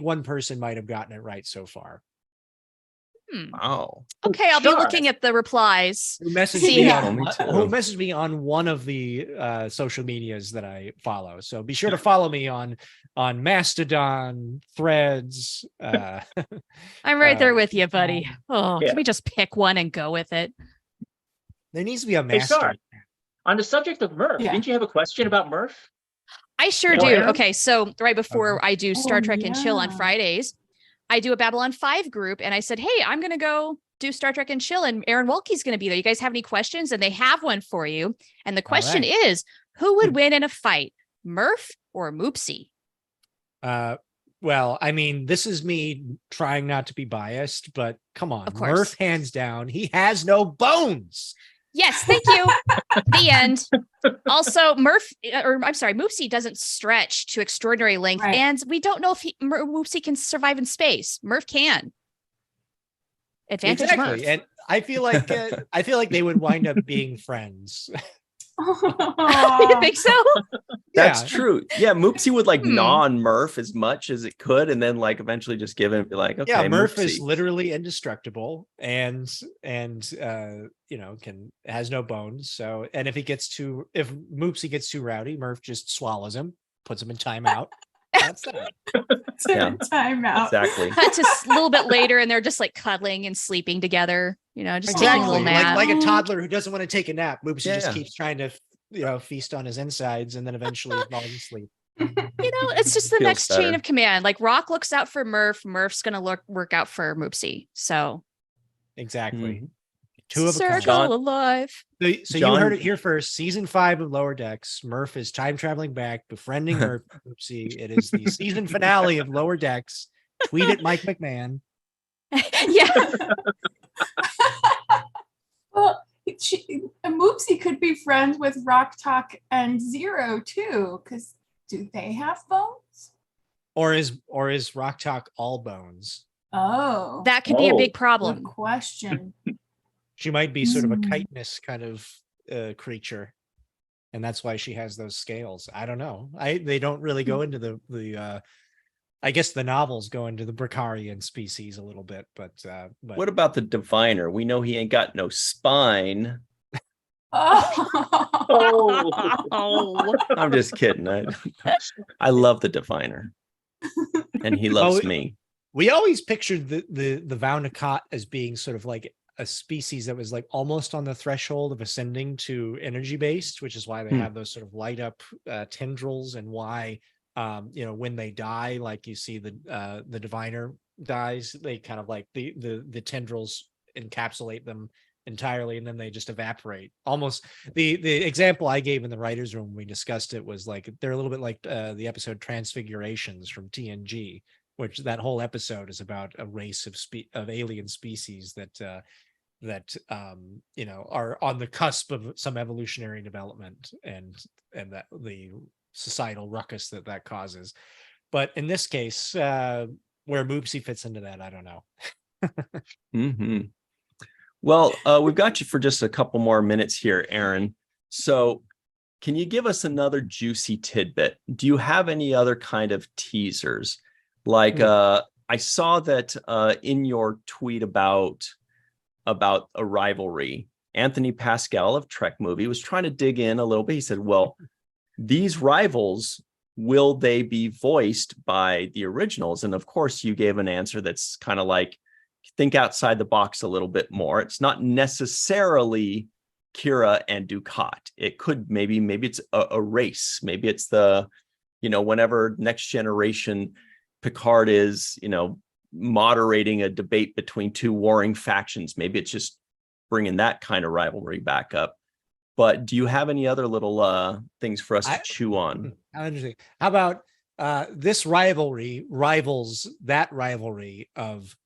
one person might have gotten it right so far. Wow. Okay, I'll be looking at the replies. Who messaged See, me yeah. on, Me too. who messaged me on one of the social medias that I follow. So be sure to follow me on Mastodon, Threads. I'm right there with you, buddy. Oh, Yeah. can we just pick one and go with it? There needs to be a Hey, master. Star, on the subject of Murph, Yeah. didn't you have a question about Murph? I sure No, do. Aaron? Okay, so right before I do Star Oh, Trek and Chill on yeah. Fridays, I do a Babylon 5 group, and I said, hey, I'm going to go do Star Trek and Chill, and Aaron Waltke's going to be there. You guys have any questions? And they have one for you. And the question is, who would win in a fight, Murph or Moopsie? Well, I mean, this is me trying not to be biased, but come on, Of course. Murph, hands down, he has no bones. Yes, thank you. The end. Also, Moopsie doesn't stretch to extraordinary length, Right. and we don't know if Moopsie can survive in space. Murph can. Advantage Murph. And I feel like they would wind up being friends. You think so? That's Yeah. true. Yeah, Moopsie would Hmm. gnaw on Murph as much as it could, and then eventually just give him and be like, okay, Yeah, Murph Moopsie. is literally indestructible and has no bones. So, and if Moopsie gets too rowdy, Murph just swallows him, puts him in timeout. That's that. Yeah. Time out. Exactly. Cut to a little bit later, and they're just like cuddling and sleeping together. Just taking a Exactly. little nap. Like a toddler who doesn't want to take a nap. Moopsie Yeah. just keeps trying to feast on his insides, and then eventually falls asleep. It's just the Feels next chain better. of command. Like Rock looks out for Murph, Murph's gonna work out for Moopsy. So Exactly. Mhm. Two of a kind. circle John- alive. So you John- heard it here first. Season 5 of Lower Decks. Murph is time traveling back, befriending Murph. Oopsie. It is the season finale of Lower Decks. Tweet at Mike McMahon. Yeah. Well, Moopsy could be friends with Rock Talk and Zero too, because do they have bones? Or is Rock Talk all bones? Oh, That could be a big good problem. question. She might be sort of a Hmm. chitinous kind of creature. And that's why she has those scales. I don't know. They don't really go into the I guess the novels go into the Bracarian species a little bit, but What about the diviner? We know he ain't got no spine. Oh, Oh. I'm just kidding. I love the diviner, and he loves Oh, me. we always pictured the Vaunacat as being sort of like a species that was like almost on the threshold of ascending to energy based, which is why they have those sort of light up tendrils, and why when they die, like you see the diviner dies, they kind of like the tendrils encapsulate them entirely, and then they just evaporate. Almost the example I gave in the writers' room when we discussed it was like they're a little bit like the episode Transfigurations from TNG, which that whole episode is about a race of alien species that are on the cusp of some evolutionary development, and that the societal ruckus that causes. But in this case, where Moopsy fits into that, I don't know. Hmm. Well, we've got you for just a couple more minutes here, Aaron. So can you give us another juicy tidbit? Do you have any other kind of teasers? Like I saw that in your tweet about a rivalry, Anthony Pascal of Trek Movie was trying to dig in a little bit. He said, well, these rivals, will they be voiced by the originals? And of course, you gave an answer that's kind of like, think outside the box a little bit more. It's not necessarily Kira and Dukat. It could maybe it's a race. Maybe it's whenever Next Generation Picard is, moderating a debate between two warring factions. Maybe it's just bringing that kind of rivalry back up. But do you have any other little things for us to chew on? How interesting. How about this rivalry rivals that rivalry of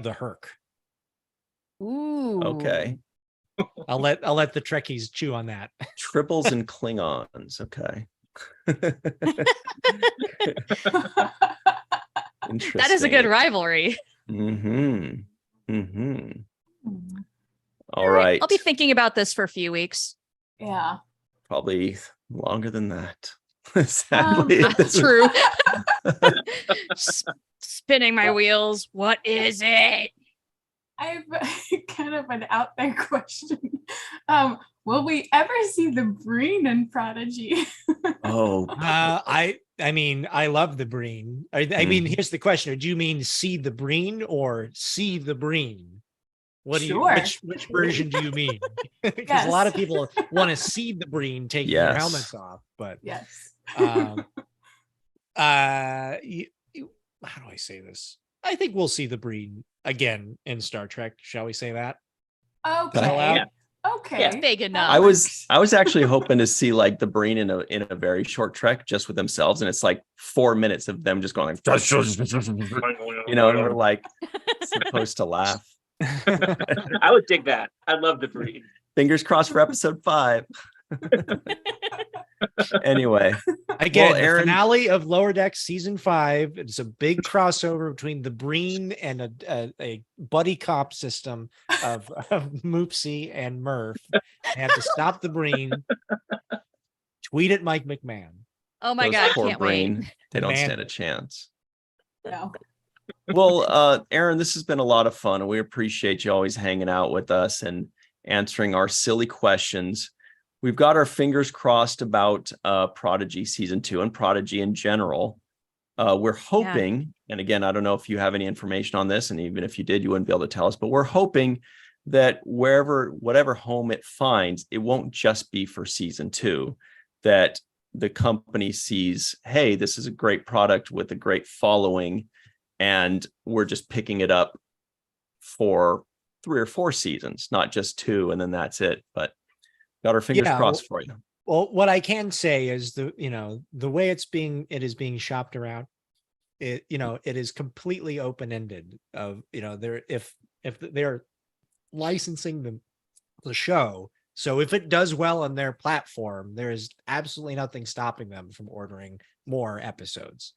the Herc? Ooh. Okay. I'll let the Trekkies chew on that. Tribbles and Klingons. Okay. Interesting. That is a good rivalry. Mm-hmm. Mm-hmm. All right. I'll be thinking about this for a few weeks. yeah. Probably longer than that. Sadly. That's true. Spinning my wheels. What is it? I have kind of an out there question. Will we ever see the Breen in Prodigy? Oh, I mean, I love the Breen. I mean, here's the question: do you mean see the Breen or see the Breen? What do Sure. which version do you mean? Because a lot of people want to see the Breen taking their Yes. helmets off, but Yes. how do I say this? I think we'll see the Breen again in Star Trek. Shall we say that? Okay. Yeah. Okay. It's big enough. I was actually hoping to see like the Breen in a very short trek just with themselves, and it's like 4 minutes of them just going like, they're like supposed to laugh. I would dig that. I love the breed. Fingers crossed for episode 5. Anyway, Again, well, the Aaron, finale of Lower Decks season 5. It's a big crossover between the Breen and a buddy cop system of Moopsy and Murph. They have to stop the Breen. Tweet at Mike McMahon. Oh my those God, poor can't Breen, wait. they don't Man. stand a chance. No. Well, Aaron, this has been a lot of fun, and we appreciate you always hanging out with us and answering our silly questions. We've got our fingers crossed about Prodigy season 2 and Prodigy in general. We're hoping, and again, I don't know if you have any information on this, and even if you did, you wouldn't be able to tell us, but we're hoping that whatever home it finds, it won't just be for season 2, that the company sees, hey, this is a great product with a great following, and we're just picking it up for 3 or 4 seasons, not just 2, and then that's it. But got our fingers crossed for you. Well, what I can say is the way it is being shopped around, it is completely open-ended of, if they're licensing the show. So if it does well on their platform, there is absolutely nothing stopping them from ordering more episodes.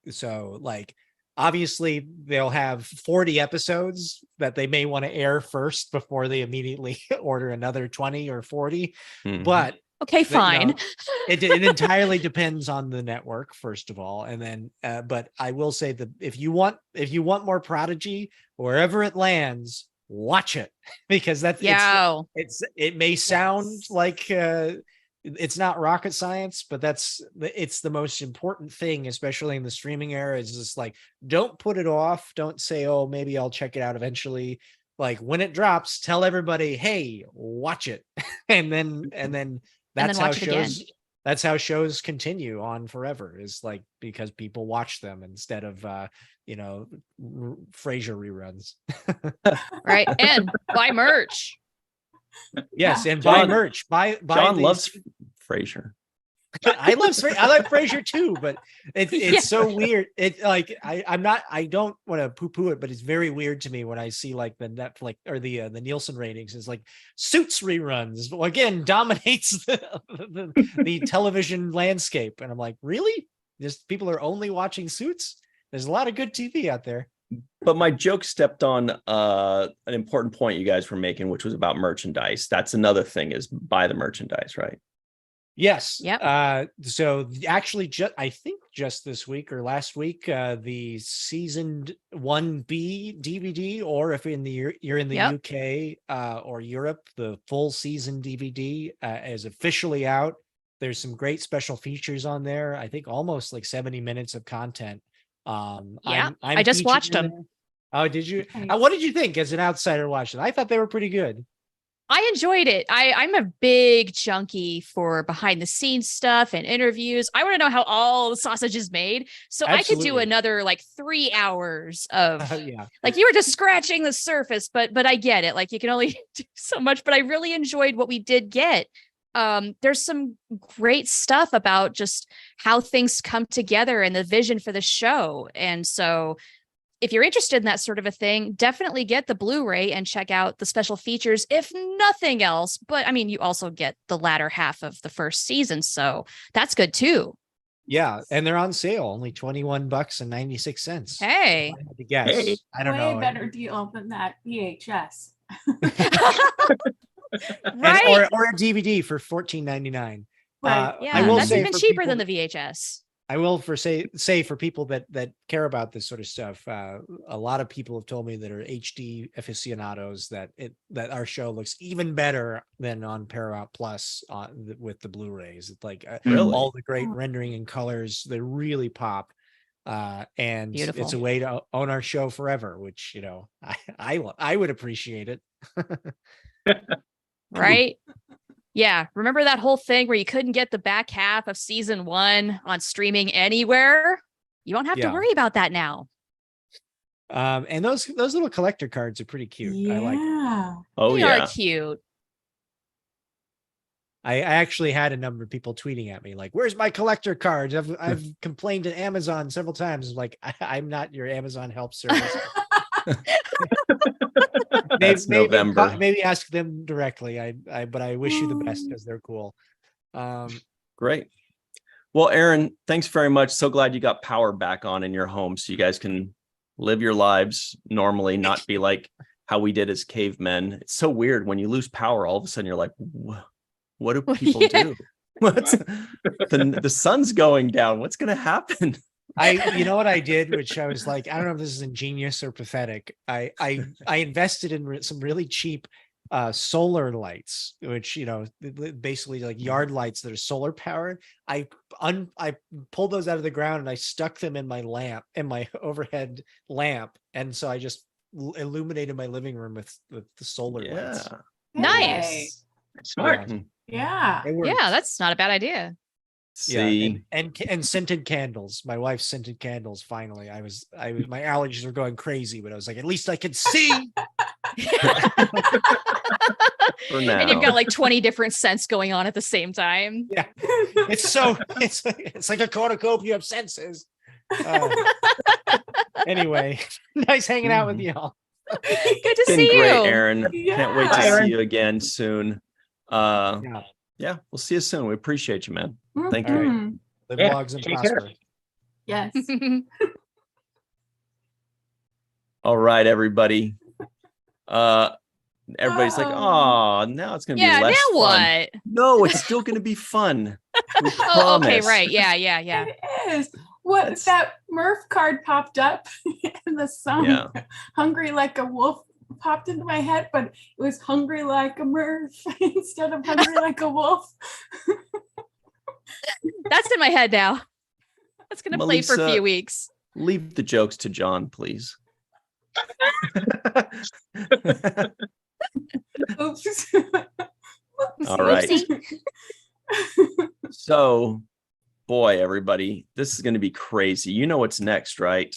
So like, obviously they'll have 40 episodes that they may want to air first before they immediately order another 20 or 40. But okay, fine. It entirely depends on the network, first of all, and then but I will say that if you want more Prodigy, wherever it lands, watch it, because that's it may sound like it's not rocket science, but it's the most important thing, especially in the streaming era. Is just like, don't put it off. Don't say, oh, maybe I'll check it out eventually. Like, when it drops, tell everybody, hey, watch it. and then that's how shows continue on forever, is like, because people watch them instead of Frasier reruns. Right. And buy merch. Yes, and buy merch. Buy John loves Frasier. I like Frasier too, but it's so weird. It like I don't want to poo-poo it, but it's very weird to me when I see like the Netflix or the Nielsen ratings is like Suits reruns again dominates the television landscape, and I'm like, really? Just people are only watching Suits? There's a lot of good TV out there. But my joke stepped on an important point you guys were making, which was about merchandise. That's another thing, is buy the merchandise, right? Yes. Yep. So actually, I think just this week or last week, the season 1B DVD, or if you're in the UK or Europe, the full season DVD is officially out. There's some great special features on there. I think almost like 70 minutes of content. I just watched them. Oh, did you? Nice. What did you think as an outsider watching? I thought they were pretty good. I enjoyed it. I'm a big junkie for behind the scenes stuff and interviews. I want to know how all the sausage is made. So I could do another like 3 hours of like, you were just scratching the surface, but I get it. Like, you can only do so much, but I really enjoyed what we did get. There's some great stuff about just how things come together and the vision for the show. And so if you're interested in that sort of a thing, definitely get the Blu-ray and check out the special features, if nothing else. But I mean, you also get the latter half of the first season, so that's good too. Yeah, and they're on sale, only $21.96. Hey, I had to guess. I don't know. Way better deal than that VHS. Right. Or a DVD for $14.99. Right. Yeah, that's even cheaper than the VHS. I will say for people that care about this sort of stuff, a lot of people have told me that are HD aficionados that our show looks even better than on Paramount Plus with the Blu-rays. It's like all the great rendering and colors, they really pop. And Beautiful. It's a way to own our show forever, which I would appreciate it. Right. Yeah. Remember that whole thing where you couldn't get the back half of season 1 on streaming anywhere? You don't have to worry about that now. And those little collector cards are pretty cute. Yeah. I like them. Oh, They are cute. I actually had a number of people tweeting at me like, "Where's my collector cards?" I've complained to Amazon several times. Like, I'm not your Amazon help service. Maybe ask them directly. But I wish you the best because they're cool. Great. Well, Aaron, thanks very much. So glad you got power back on in your home so you guys can live your lives normally, not be like how we did as cavemen. It's so weird when you lose power, all of a sudden you're like, what do people do? What's the sun's going down? What's going to happen? You know what I did, which I was like, I don't know if this is ingenious or pathetic. I invested in some really cheap solar lights, which, basically like yard lights that are solar powered. I pulled those out of the ground and I stuck them in my overhead lamp. And so I just illuminated my living room with the solar lights. Nice. Smart. Yeah. Yeah, that's not a bad idea. See, and scented candles. My wife scented candles. Finally, my allergies were going crazy, but I was like, at least I can see. for now. And you've got like 20 different scents going on at the same time. Yeah, it's like a cornucopia of senses. Anyway, nice hanging out with y'all. Good to It's been see great, you. Aaron. Can't wait to Yeah. see you again soon. Yeah. Yeah, we'll see you soon. We appreciate you, man. Thank you. All right. Mhm. Live Yeah, logs and take care. prosper. Yes. All right, everybody. Everybody's like, Uh-oh. oh, now it's gonna Yeah, be less now fun. what? No, it's still gonna be fun. We Oh, okay, promise. right. Yeah. Yeah. It is. What That's- that Murph card popped up and the song Yeah. Hungry Like a Wolf popped into my head, but it was Hungry Like a Murph instead of Hungry Like a Wolf. That's in my head now. That's going to play for a Melissa- few weeks. Leave the jokes to John, please. Oops. All right. Oopsie. So, boy, everybody, this is going to be crazy. You know what's next, right?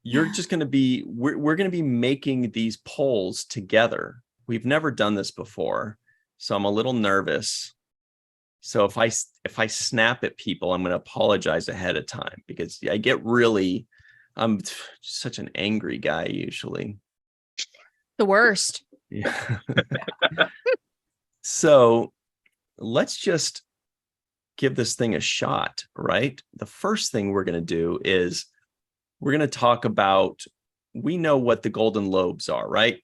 You're just going to be, we're going to be making these polls together. We've never done this before, so I'm a little nervous. So if I snap at people, I'm going to apologize ahead of time because I get really, I'm such an angry guy usually. The worst. Yeah. So let's just give this thing a shot, right? The first thing we're going to do is we're going to talk about, we know what the Golden Lobes are, right?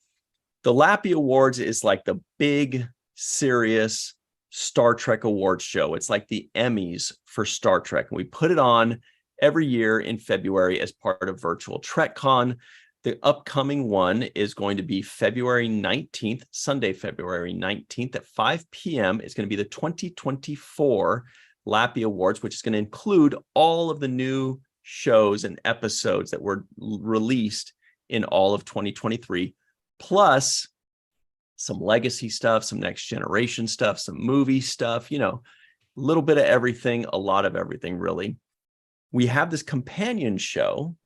The Lappy Awards is like the big, serious Star Trek awards show. It's like the Emmys for Star Trek. And we put it on every year in February as part of Virtual TrekCon. The upcoming one is going to be February 19th, Sunday, February 19th at 5 p.m. It's going to be the 2024 Lappy Awards, which is going to include all of the new shows and episodes that were released in all of 2023, plus some legacy stuff, some next generation stuff, some movie stuff, a little bit of everything, a lot of everything, really. We have this companion show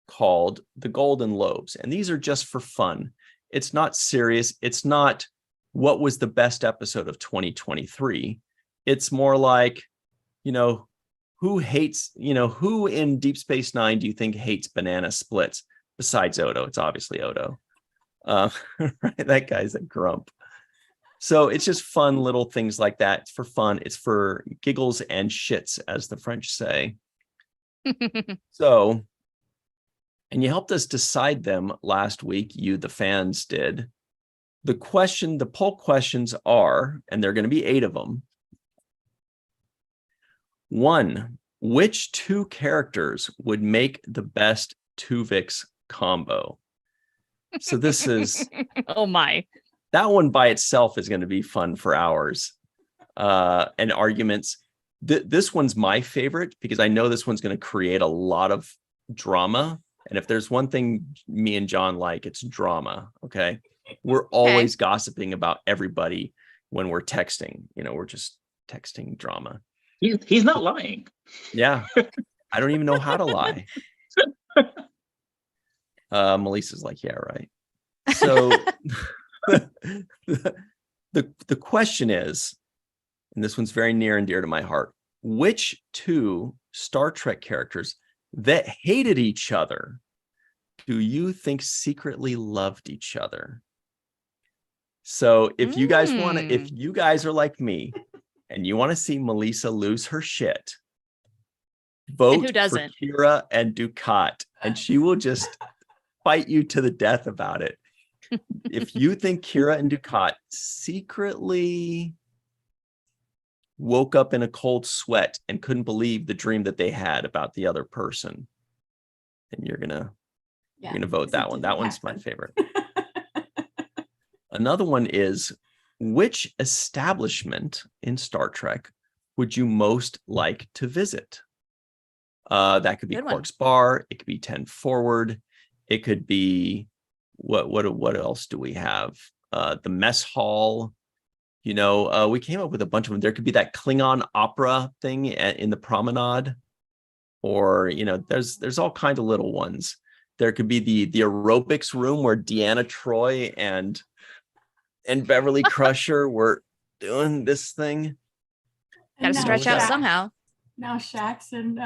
called the Golden Lobes, and these are just for fun. It's not serious. It's not what was the best episode of 2023. It's more like, who hates, who in Deep Space Nine do you think hates banana splits besides Odo? It's obviously Odo. Right? That guy's a grump. So it's just fun little things like that. It's for fun. It's for giggles and shits, as the French say. So, and you helped us decide them last week. You, the fans, did. The poll questions are, and there are going to be 8 of them. 1, which 2 characters would make the best Tuvix combo? So this is, Oh my. that one by itself is going to be fun for hours. And arguments. This one's my favorite because I know this one's going to create a lot of drama. And if there's one thing me and John like, it's drama. Okay. We're always gossiping about everybody when we're texting. We're just texting drama. He's not lying. Yeah. I don't even know how to lie. Melissa's like, yeah, right. So the question is, and this one's very near and dear to my heart, which 2 Star Trek characters that hated each other do you think secretly loved each other? So if you guys want to, if you guys are like me and you want to see Melissa lose her shit, vote who doesn't? for Kira and Ducat, and she will just fight you to the death about it. If you think Kira and Ducat secretly woke up in a cold sweat and couldn't believe the dream that they had about the other person, then you're gonna vote that one. That one's my favorite. Another one is, which establishment in Star Trek would you most like to visit? That could be Good one. Quark's Bar. It could be 10 Forward. It could be what else do we have? The mess hall. we came up with a bunch of them. There could be that Klingon opera thing in the promenade, or there's all kind of little ones. There could be the aerobics room where Deanna Troi and Beverly Crusher were doing this thing. Gotta now stretch out Shax- somehow. Now Shax and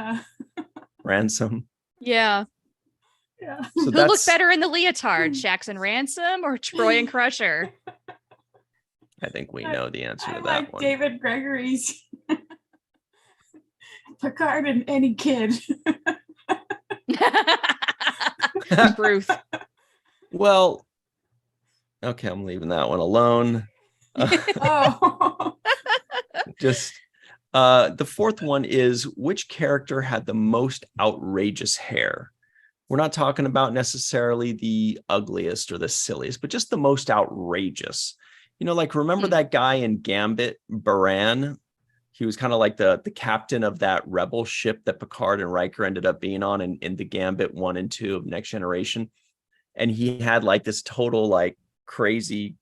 Ransom. Yeah. yeah. So Who looked better in the leotard, Shax and Ransom or Troy and Crusher? I think we know the answer I to that like one. David Gregory's Picard and any kid. Ruth. Well, okay, I'm leaving that one alone. Oh. Just the fourth one is, which character had the most outrageous hair? We're not talking about necessarily the ugliest or the silliest, but just the most outrageous. Remember that guy in Gambit, Baran? He was kind of like the captain of that rebel ship that Picard and Riker ended up being on in the Gambit 1 and 2 of Next Generation. And he had like this total like crazy,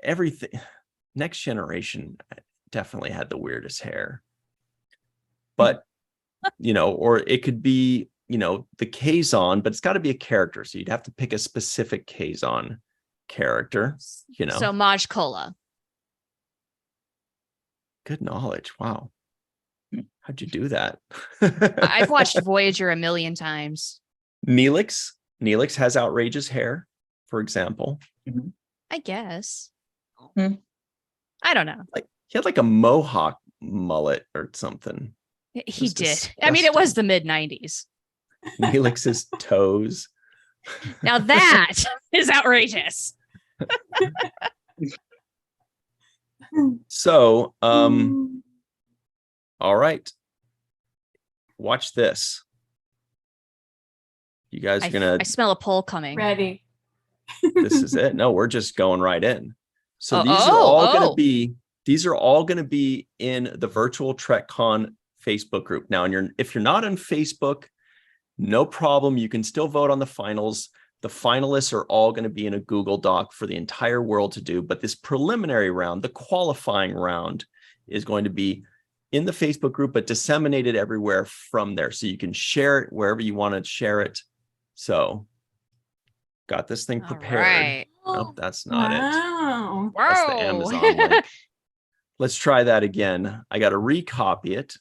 everything. Next Generation definitely had the weirdest hair. But, or it could be, the Kazon, but it's got to be a character. So you'd have to pick a specific Kazon character, So Maj Kola. Good knowledge. Wow. How'd you do that? I've watched Voyager a million times. Neelix has outrageous hair, for example. I guess. Hmm. I don't know. Like he had like a mohawk mullet or something. He was did. I mean, it was disgusting. the mid-90s. Neelix's toes. Now that is outrageous. So, all right. Watch this. You guys are gonna. I smell a poll coming. Ready. This is it. No, we're just going right in. So Oh, these are all oh. gonna be. These are all gonna be in the virtual TrekCon Facebook group. Now, if you're not on Facebook, no problem. You can still vote on the finals. The finalists are all going to be in a Google Doc for the entire world to do. But this preliminary round, the qualifying round, is going to be in the Facebook group, but disseminated everywhere from there. So you can share it wherever you want to share it. So got this thing All prepared. right. Nope, that's not it. Wow. That's the Whoa. Amazon link. Let's try that again. I got to recopy it.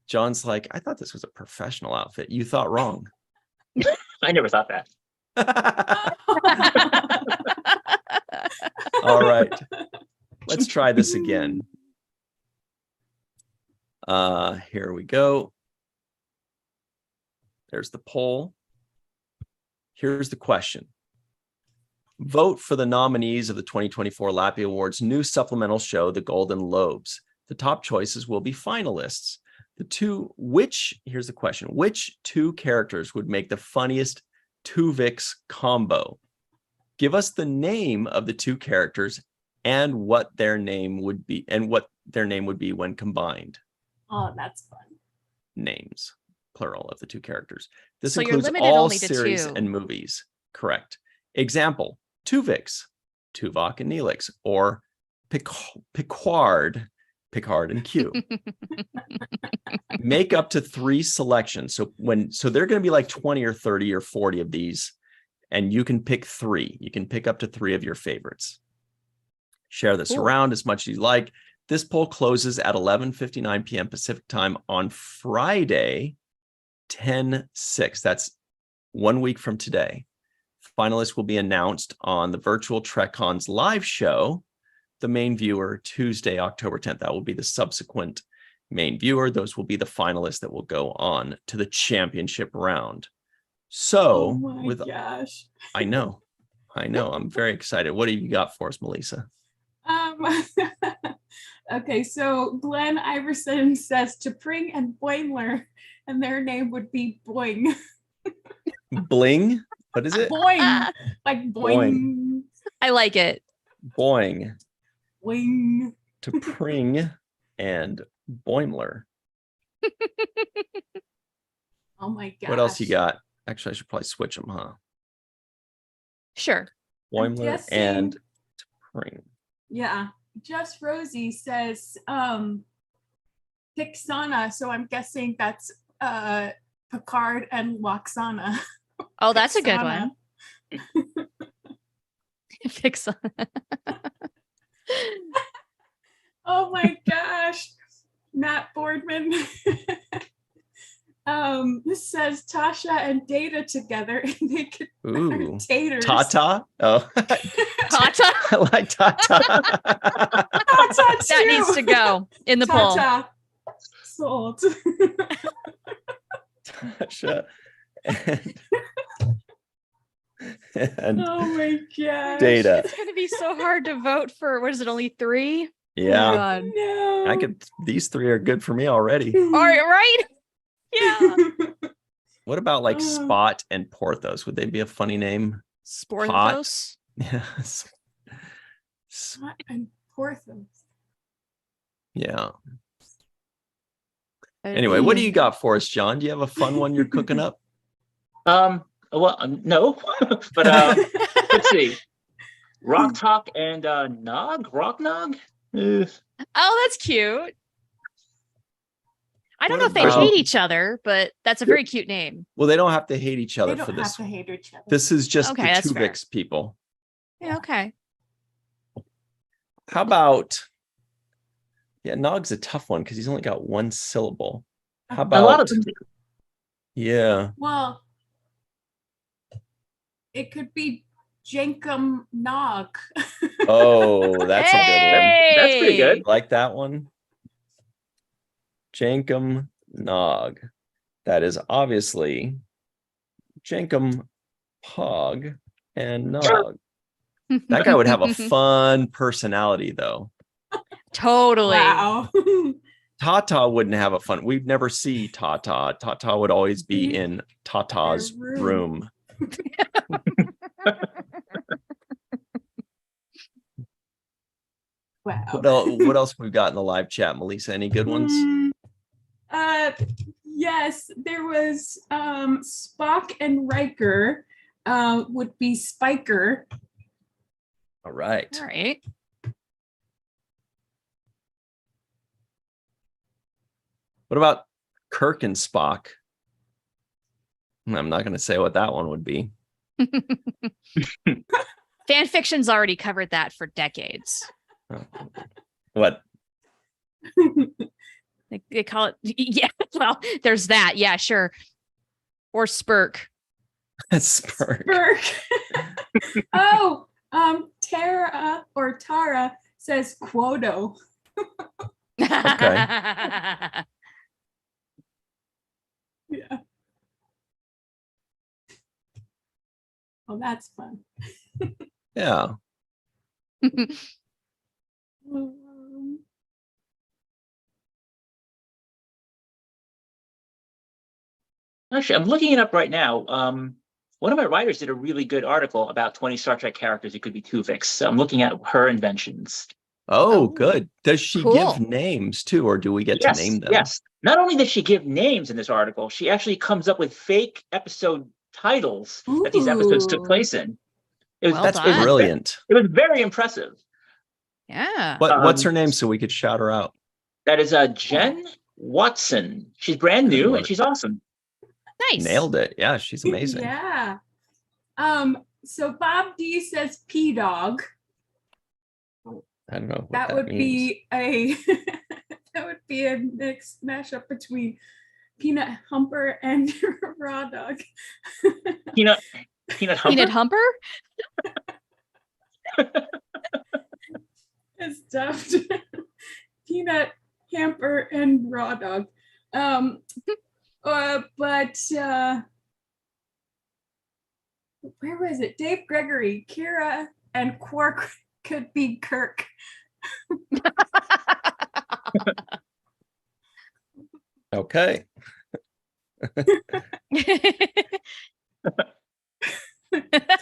John's like, I thought this was a professional outfit. You thought wrong. I never thought that. All right. Let's try this again. Here we go. There's the poll. Here's the question. Vote for the nominees of the 2024 Lappy Awards new supplemental show, The Golden Lobes. The top choices will be finalists. Here's the question. Which two characters would make the funniest Tuvix combo? Give us the name of the two characters and what their name would be when combined. Oh, that's fun. Names, plural, of the two characters. This So you're includes limited all only to series two. and movies. Correct. Example, Tuvix, Tuvok and Neelix, or Picard and Q. Make up to 3 selections. So they're going to be like 20 or 30 or 40 of these, and you can pick 3. You can pick up to 3 of your favorites. Share this around as much as you like. This poll closes at 11:59 p.m. Pacific time on Friday, 10/6. That's 1 week from today. Finalists will be announced on the virtual TrekCon's live show, the main viewer, Tuesday, October 10th. That will be the subsequent main viewer. Those will be the finalists that will go on to the championship round. So, Oh my gosh. I know. I'm very excited. What have you got for us, Melissa? Okay, so Glenn Iverson says T'Pring and Boimler, and their name would be Boing. Bling? What is it? Boing. Like boing. I like it. Boing. Boing. T'Pring and Boimler. Oh my gosh. What else you got? Actually, I should probably switch them, huh? Sure. Boimler guessing- and Cream. Yeah. Just Rosie says Pixana, so I'm guessing that's Picard and Loxana. Oh, that's a good Pixana. one. Fix on. Oh my gosh. Matt Boardman says Tasha and Data together and they could Ooh. taters. Tata? Oh. Tata? I like Tata. Tata That too. needs to go in the poll. Tata. Sold. Tasha. And Oh my gosh. Data. It's going to be so hard to vote for. What is it? Only 3? Yeah. Oh, God. No. These 3 are good for me already. All right, right? Yeah. What about like Oh. Spot and Porthos? Would they be a funny name? Sporthos. Yes. And Porthos. Yeah. Anyway, what do you got for us, John? Do you have a fun one you're cooking up? Well, no, but let's see. Rock Talk and Rock Nog. Oh, that's cute. I don't know if they about- hate each other, but that's a very cute name. Well, they don't have to hate each They other don't for have this. to hate each other. This is just Okay, the that's fair. Tuvix people. Yeah, okay. How about, yeah, Nog's a tough one because he's only got 1 syllable. How A lot about, of them do. yeah, Well, it could be Jankum Nog. oh, that's a good one. That's pretty good. Like that one. Jankum Nog. That is obviously Jankum Pog and Nog. That guy would have a fun personality, though. Totally. Wow. Tata wouldn't have a fun. We'd never see Tata. Tata would always be in Tata's Their room. Wow. What else we've got in the live chat, Melissa? Any good ones? Yes, there was Spock and Riker would be Spiker. All right. All right. What about Kirk and Spock? I'm not going to say what that one would be. Fan fiction's already covered that for decades. What? They call it, yeah, well, there's that. Yeah, sure. Or Spurk. Spurk. Burke. Oh, Tara or Tara says Quoto. Yeah. Oh, that's fun. Yeah. Actually, I'm looking it up right now. One of my writers did a really good article about 20 Star Trek characters. It could be Tuvix. So I'm looking at her inventions. Oh, Oh, good. Does she cool. give names too, or do we get Yes, to name them? yes. Not only does she give names in this article, she actually comes up with fake episode titles that these episodes took Ooh. place in. It was, Well That's done. brilliant. It was very impressive. Yeah. What's her name so we could shout her out? That is Jen Watson. She's brand new Good and she's awesome. Nice. Nailed it. Yeah, she's amazing. Yeah. So Bob D says P-Dog. I don't know what That that would means. be a that would be a mix mashup between Peanut Humper and Raw Dog. Peanut Humper? Peanut Humper? It's stuffed. Peanut Hamper and Raw Dog. But where was it? Dave Gregory, Kira, and Quark could be Kirk. Okay.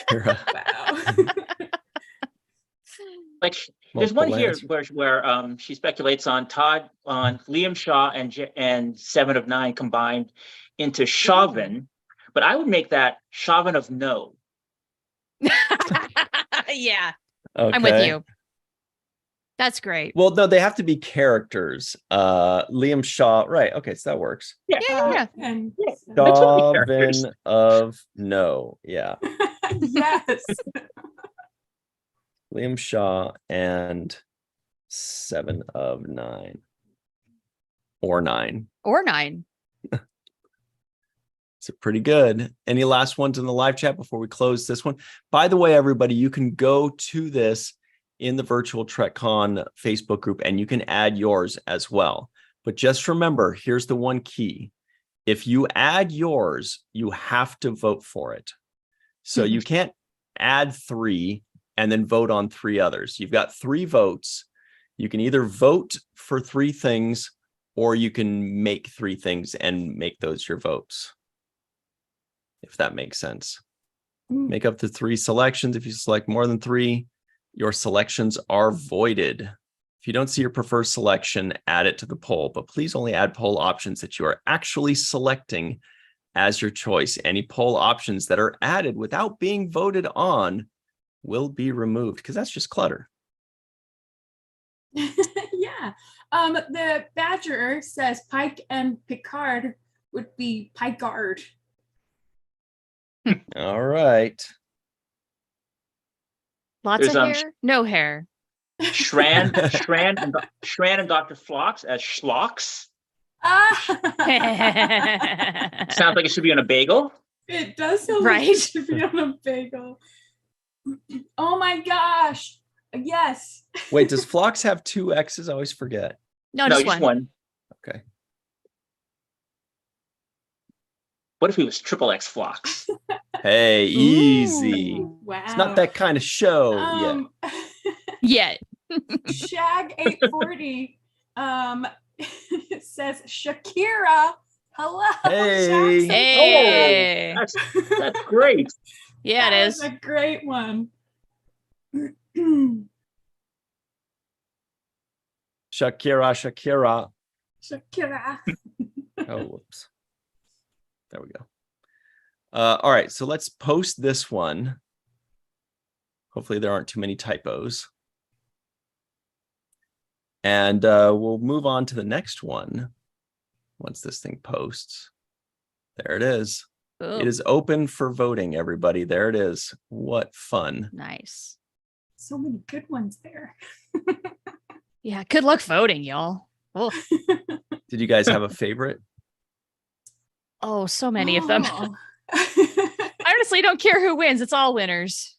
Tara. Wow. Like there's one Multiple here answers. where she speculates on Liam Shaw and 7 of 9 combined into Chauvin, but I would make that Chauvin of No. Yeah, Okay. I'm with you. That's great. Well, no, they have to be characters. Liam Shaw, right? Okay, so that works. Yeah. And Darwin of No, yeah. yes. Liam Shaw and 7 of 9 or 9. Or 9. So pretty good. Any last ones in the live chat before we close this one? By the way, everybody, you can go to this in the virtual TrekCon Facebook group and you can add yours as well. But just remember, here's the one key. If you add yours, you have to vote for it. So you can't add 3 and then vote on 3 others. You've got 3 votes. You can either vote for 3 things or you can make 3 things and make those your votes. If that makes sense. Make up to 3 selections. If you select more than 3, your selections are voided. If you don't see your preferred selection, add it to the poll, but please only add poll options that you are actually selecting as your choice. Any poll options that are added without being voted on will be removed because that's just clutter. Yeah. The Badger says Pike and Picard would be Picard. All right. Lots There's, of hair? No hair. Shran and Dr. Phlox as Schlocks. Sounds like it should be on a bagel. It does sound Right? like it should be on a bagel. Oh my gosh. Yes. Wait, does Phlox have 2 X's? I always forget. No, No, just one. Okay. What if he was triple X Phlox? Hey, easy. Ooh. Wow. It's not that kind of show yet. Yet. Shag 840 says Shakira. Hello. Hey. Jackson. Hey. That's great. Yeah, That it was is. a great one. Shakira. Shakira. Oh, whoops. There we go. All right, so let's post this one. Hopefully there aren't too many typos. And we'll move on to the next one once this thing posts. There it is. Boom. It is open for voting, everybody. There it is. What fun. Nice. So many good ones there. Yeah, good luck voting, y'all. Oh, Did you guys have a favorite? oh, so many of them. Oh. I honestly don't care who wins. It's all winners.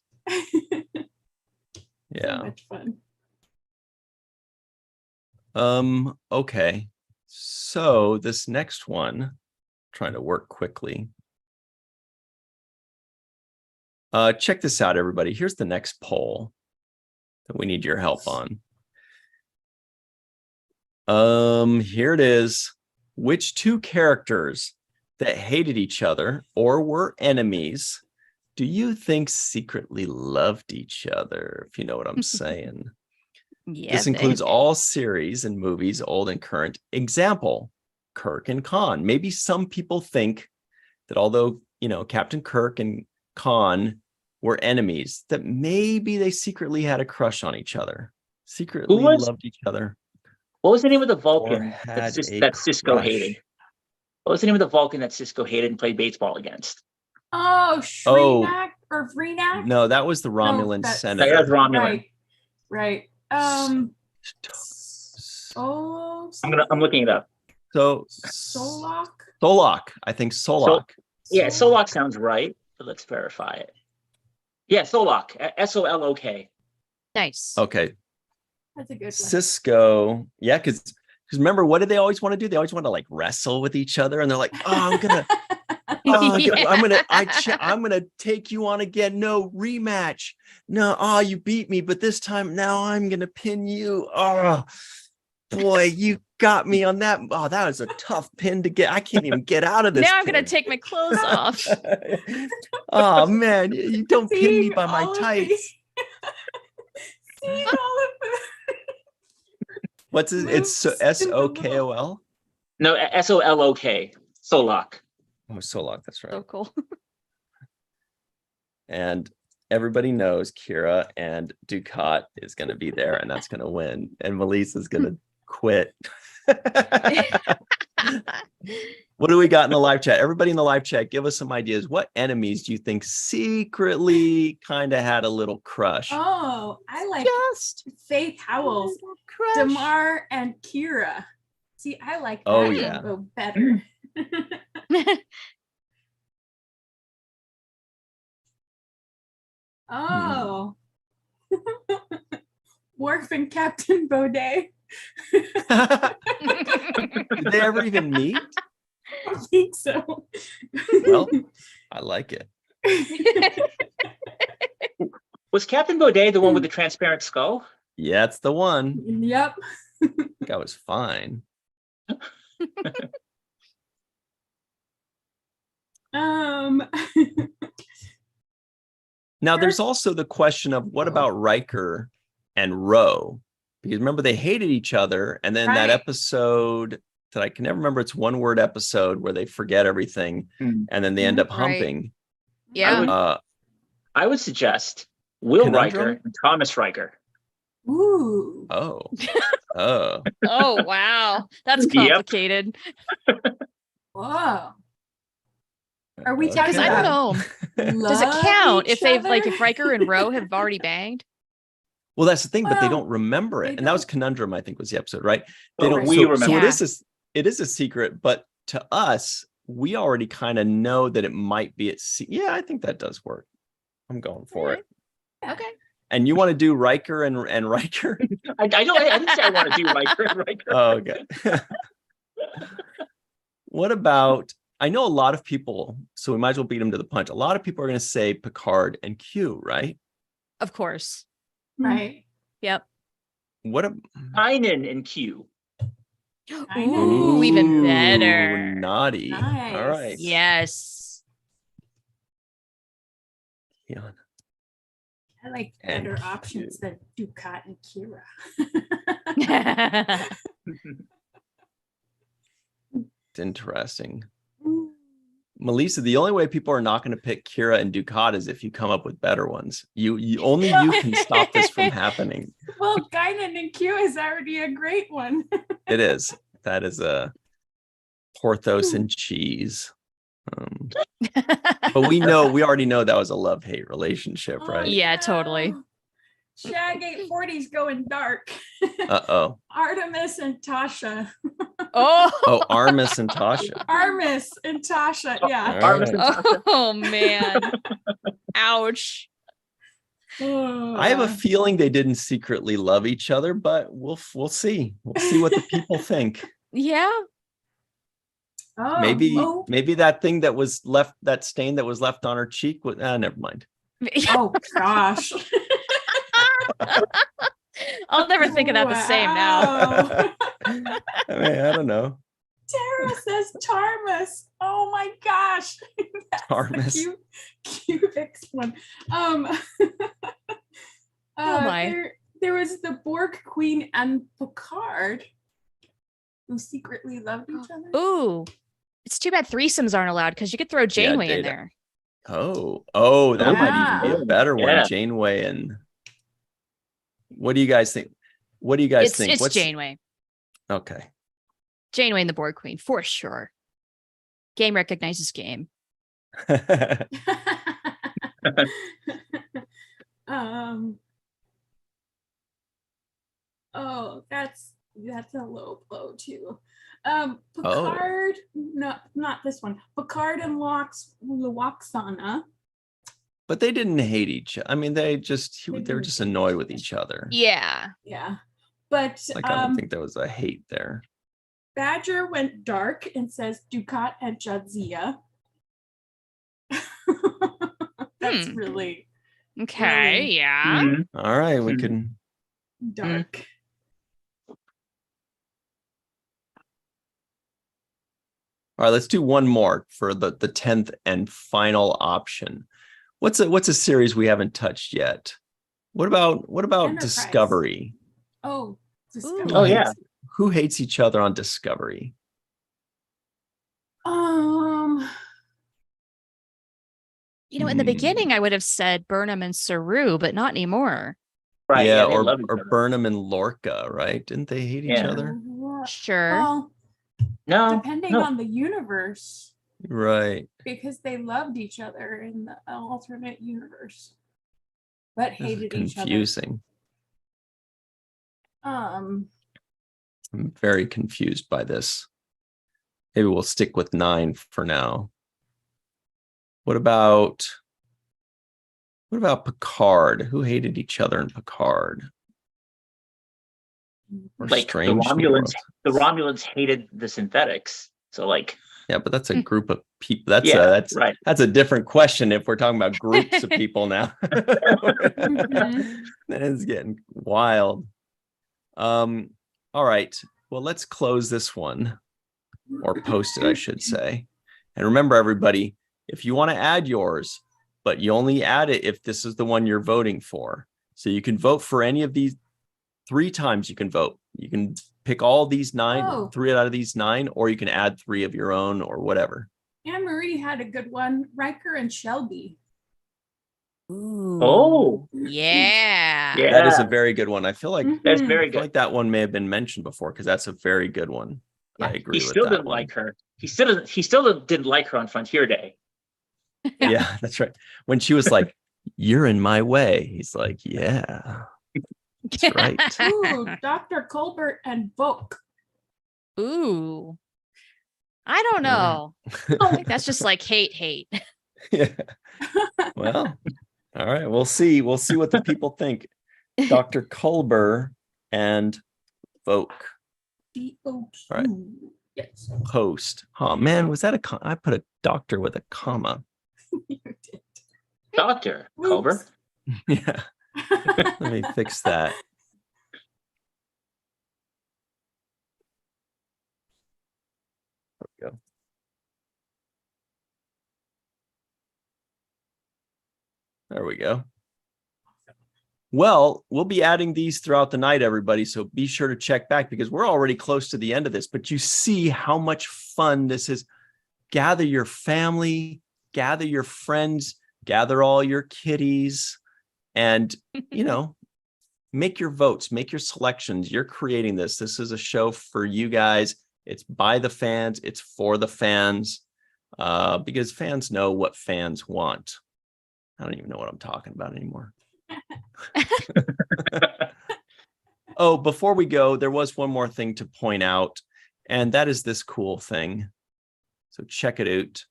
Yeah. So much fun. Okay. So this next one, trying to work quickly. Check this out, everybody. Here's the next poll that we need your help on. Here it is. Which 2 characters that hated each other or were enemies do you think secretly loved each other? If you know what I'm saying. Yeah. This includes all series and movies, old and current. Example, Kirk and Khan. Maybe some people think that although, you know, Captain Kirk and Khan were enemies, that maybe they secretly had a crush on each other. Secretly loved each other. What was the name of the Or Vulcan had a that Cisco crush. hated? What was the name of the Vulcan that Cisco hated and played baseball against? Oh, Shrenak or Vreenak? No, that was the Romulan that's- senator. That was Romulan. Right. Oh, I'm looking it up. So Solok. Solok. I think Solok. Yeah, Solok sounds right, but let's verify it. Yeah, Solok. Solok. Nice. Okay. That's a good one. Cisco. Yeah, because remember, what did they always want to do? They always want to like wrestle with each other, and they're like, "Oh, I'm gonna take you on again. No rematch. No, you beat me, but this time now I'm gonna pin you. Oh, boy, you got me on that. Oh, that was a tough pin to get. I can't even get out of this. Now I'm going to pin. take my clothes off. Oh man, you don't pin me by my all of tights. these- Seeing all of the What's it? It's moves in the SOKOL. No, Solok. Solok. Oh, Solok. That's right. So cool. And everybody knows Kira and Ducat is going to be there, and that's going to win, and Melissa's going to quit. What do we got in the live chat? Everybody in the live chat, give us some ideas. What enemies do you think secretly kind of had a little crush? Oh, I like Just Faith Howells, crush. Damar, and Kira. See, I like that Oh, yeah. combo better. Oh. Worf and Captain Baudet. Did they ever even meet? I think so. Well, I like it. Was Captain Baudet the one with the transparent skull? Yeah, it's the one. Yep. I think I was fine. Now, there's also the question of what about Riker and Ro? Because remember, they hated each other. And then that Right. episode that I can never remember, it's one word episode where they forget everything and then they end up Right. humping. Yeah. I would suggest Will Conundrum? Riker and Thomas Riker. Ooh. Oh. Oh. Oh wow, that's Yep. complicated. Whoa. Are we Okay. talking I don't about know. Does it love count if each they've like other? if Riker and Ro have already banged? Well, that's the thing, but they Well, don't remember it. they And that was don't. Conundrum, I think, was the episode, right? They don't. We So remember. it is a secret, but to us, we already kind of know that it might be at sea. Yeah, I think that does work. I'm going for it. Okay. And you want to do Riker and Riker? I didn't say I want to do Riker and Riker. Oh, okay. What about? I know a lot of people, so we might as well beat them to the punch. A lot of people are going to say Picard and Q, right? Of course. Right. Yep. What a Tynan and Q. I know. Ooh, even better. Naughty. All Nice. right. Yes. Yeah. I like And better Q. options than Ducat and Kira. It's interesting. Melissa, the only way people are not going to pick Kira and Ducat is if you come up with better ones. You only you can stop this from happening. Well, Guinan and Q is already a great one. It is. That is a Porthos and cheese. But we already know that was a love-hate relationship, right? Yeah, totally. Shag 840's going dark. Uh-oh. Artemis and Tasha. Oh. Oh, Armis and Tasha. Armis and Tasha. Yeah. All Armis right. and Oh man. Ouch. I have a feeling they didn't secretly love each other, but we'll see. We'll see what the people think. Yeah. Oh, Maybe that thing that was left, that stain that was left on her cheek was never mind. oh gosh. I'll never think of that the same now. Wow. I mean, I don't know. Tara says Tarmus. Oh my gosh. That's the Tarmus. cutest one. my. There was the Borg Queen and Picard who secretly loved each other. Ooh. It's too bad threesomes aren't allowed because you could throw Janeway in Data. there. Oh, that might even be a better one. Yeah. Janeway and what do you guys think? What do you guys think? It's Janeway. Okay. Janeway and the Borg Queen for sure. Game recognizes game. Oh, that's a low blow too. Picard, no, not this one. Picard and Loxana. But they didn't hate each other. I mean, they were just annoyed with each other. Yeah. Yeah, but Like, I don't think there was a hate there. Badger went dark and says Ducat and Jadzia. That's really Okay. Really? Yeah. Mhm. All right, we Mhm. can. dark. All right, let's do one more for the 10th and final option. What's a series we haven't touched yet? What about Enterprise. Discovery? Oh, Discovery. Oh, yeah. Who hates each other on Discovery? In the beginning, I would have said Burnham and Saru, but not anymore. Right. Yeah, they love each or other. Burnham and Lorca, right? Didn't they hate each Yeah. other? Sure. Well, No. depending no. on the universe, Right. because they loved each other in the alternate universe, but This is hated each other. confusing. Um, I'm very confused by this. Maybe we'll stick with 9 for now. What about Picard? Who hated each other in Picard? Or Like Strange New Worlds? the Romulans hated the synthetics. So like, Yeah, but that's a group of people. That's right. That's a different question if we're talking about groups of people now. Mhm. That is getting wild. All right. Well, let's close this one, or post it, I should say. And remember, everybody, if you want to add yours, but you only add it if this is the one you're voting for. So you can vote for any of these 3 times. You can vote. You can pick all these 9, Oh. 3 out of these 9, or you can add 3 of your own or whatever. Anne Marie had a good one. Riker and Shelby. Ooh. Oh. Yeah. Yeah. That is a very good one. I feel like That's Mhm. very I feel good. like that one may have been mentioned before, because that's a very good one. Yeah. I agree He with still that didn't one. like her. He still didn't like her on Frontier Day. Yeah, that's right. When she was like, "You're in my way," he's like, "Yeah, that's right." Ooh, Dr. Colbert and Vogue. Ooh. I don't know. I think that's just like hate. Yeah. Well, all right. We'll see. We'll see what the people think. Dr. Culber and Vogue D-O-Q. Right. Yes. host. Oh man, was that I put a doctor with a comma. You did. Dr. Oops. Culber. Yeah. Let me fix that. There we go. There we go. Well, we'll be adding these throughout the night, everybody. So be sure to check back, because we're already close to the end of this. But you see how much fun this is. Gather your family, gather your friends, gather all your kitties, and, make your votes, make your selections. You're creating this. This is a show for you guys. It's by the fans. It's for the fans, because fans know what fans want. I don't even know what I'm talking about anymore. Oh, before we go, there was one more thing to point out, and that is this cool thing. So check it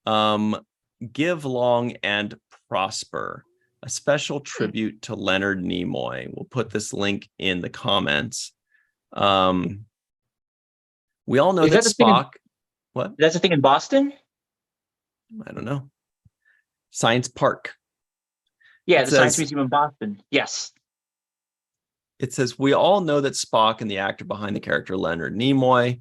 out. Give long and prosper. A special tribute to Leonard Nimoy. We'll put this link in the comments. We all know Is that that the thing in- Spock. What? That's the thing in Boston? I don't know. Science Park. Yeah, It the Science says- Museum in Boston. Yes. It says, we all know that Spock and the actor behind the character Leonard Nimoy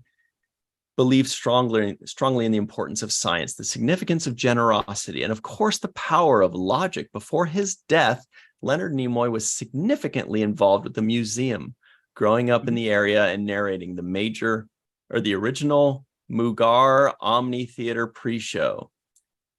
believe strongly in the importance of science, the significance of generosity, and of course, the power of logic. Before his death, Leonard Nimoy was significantly involved with the museum, growing up in the area and narrating the original Mugar Omni Theater pre-show.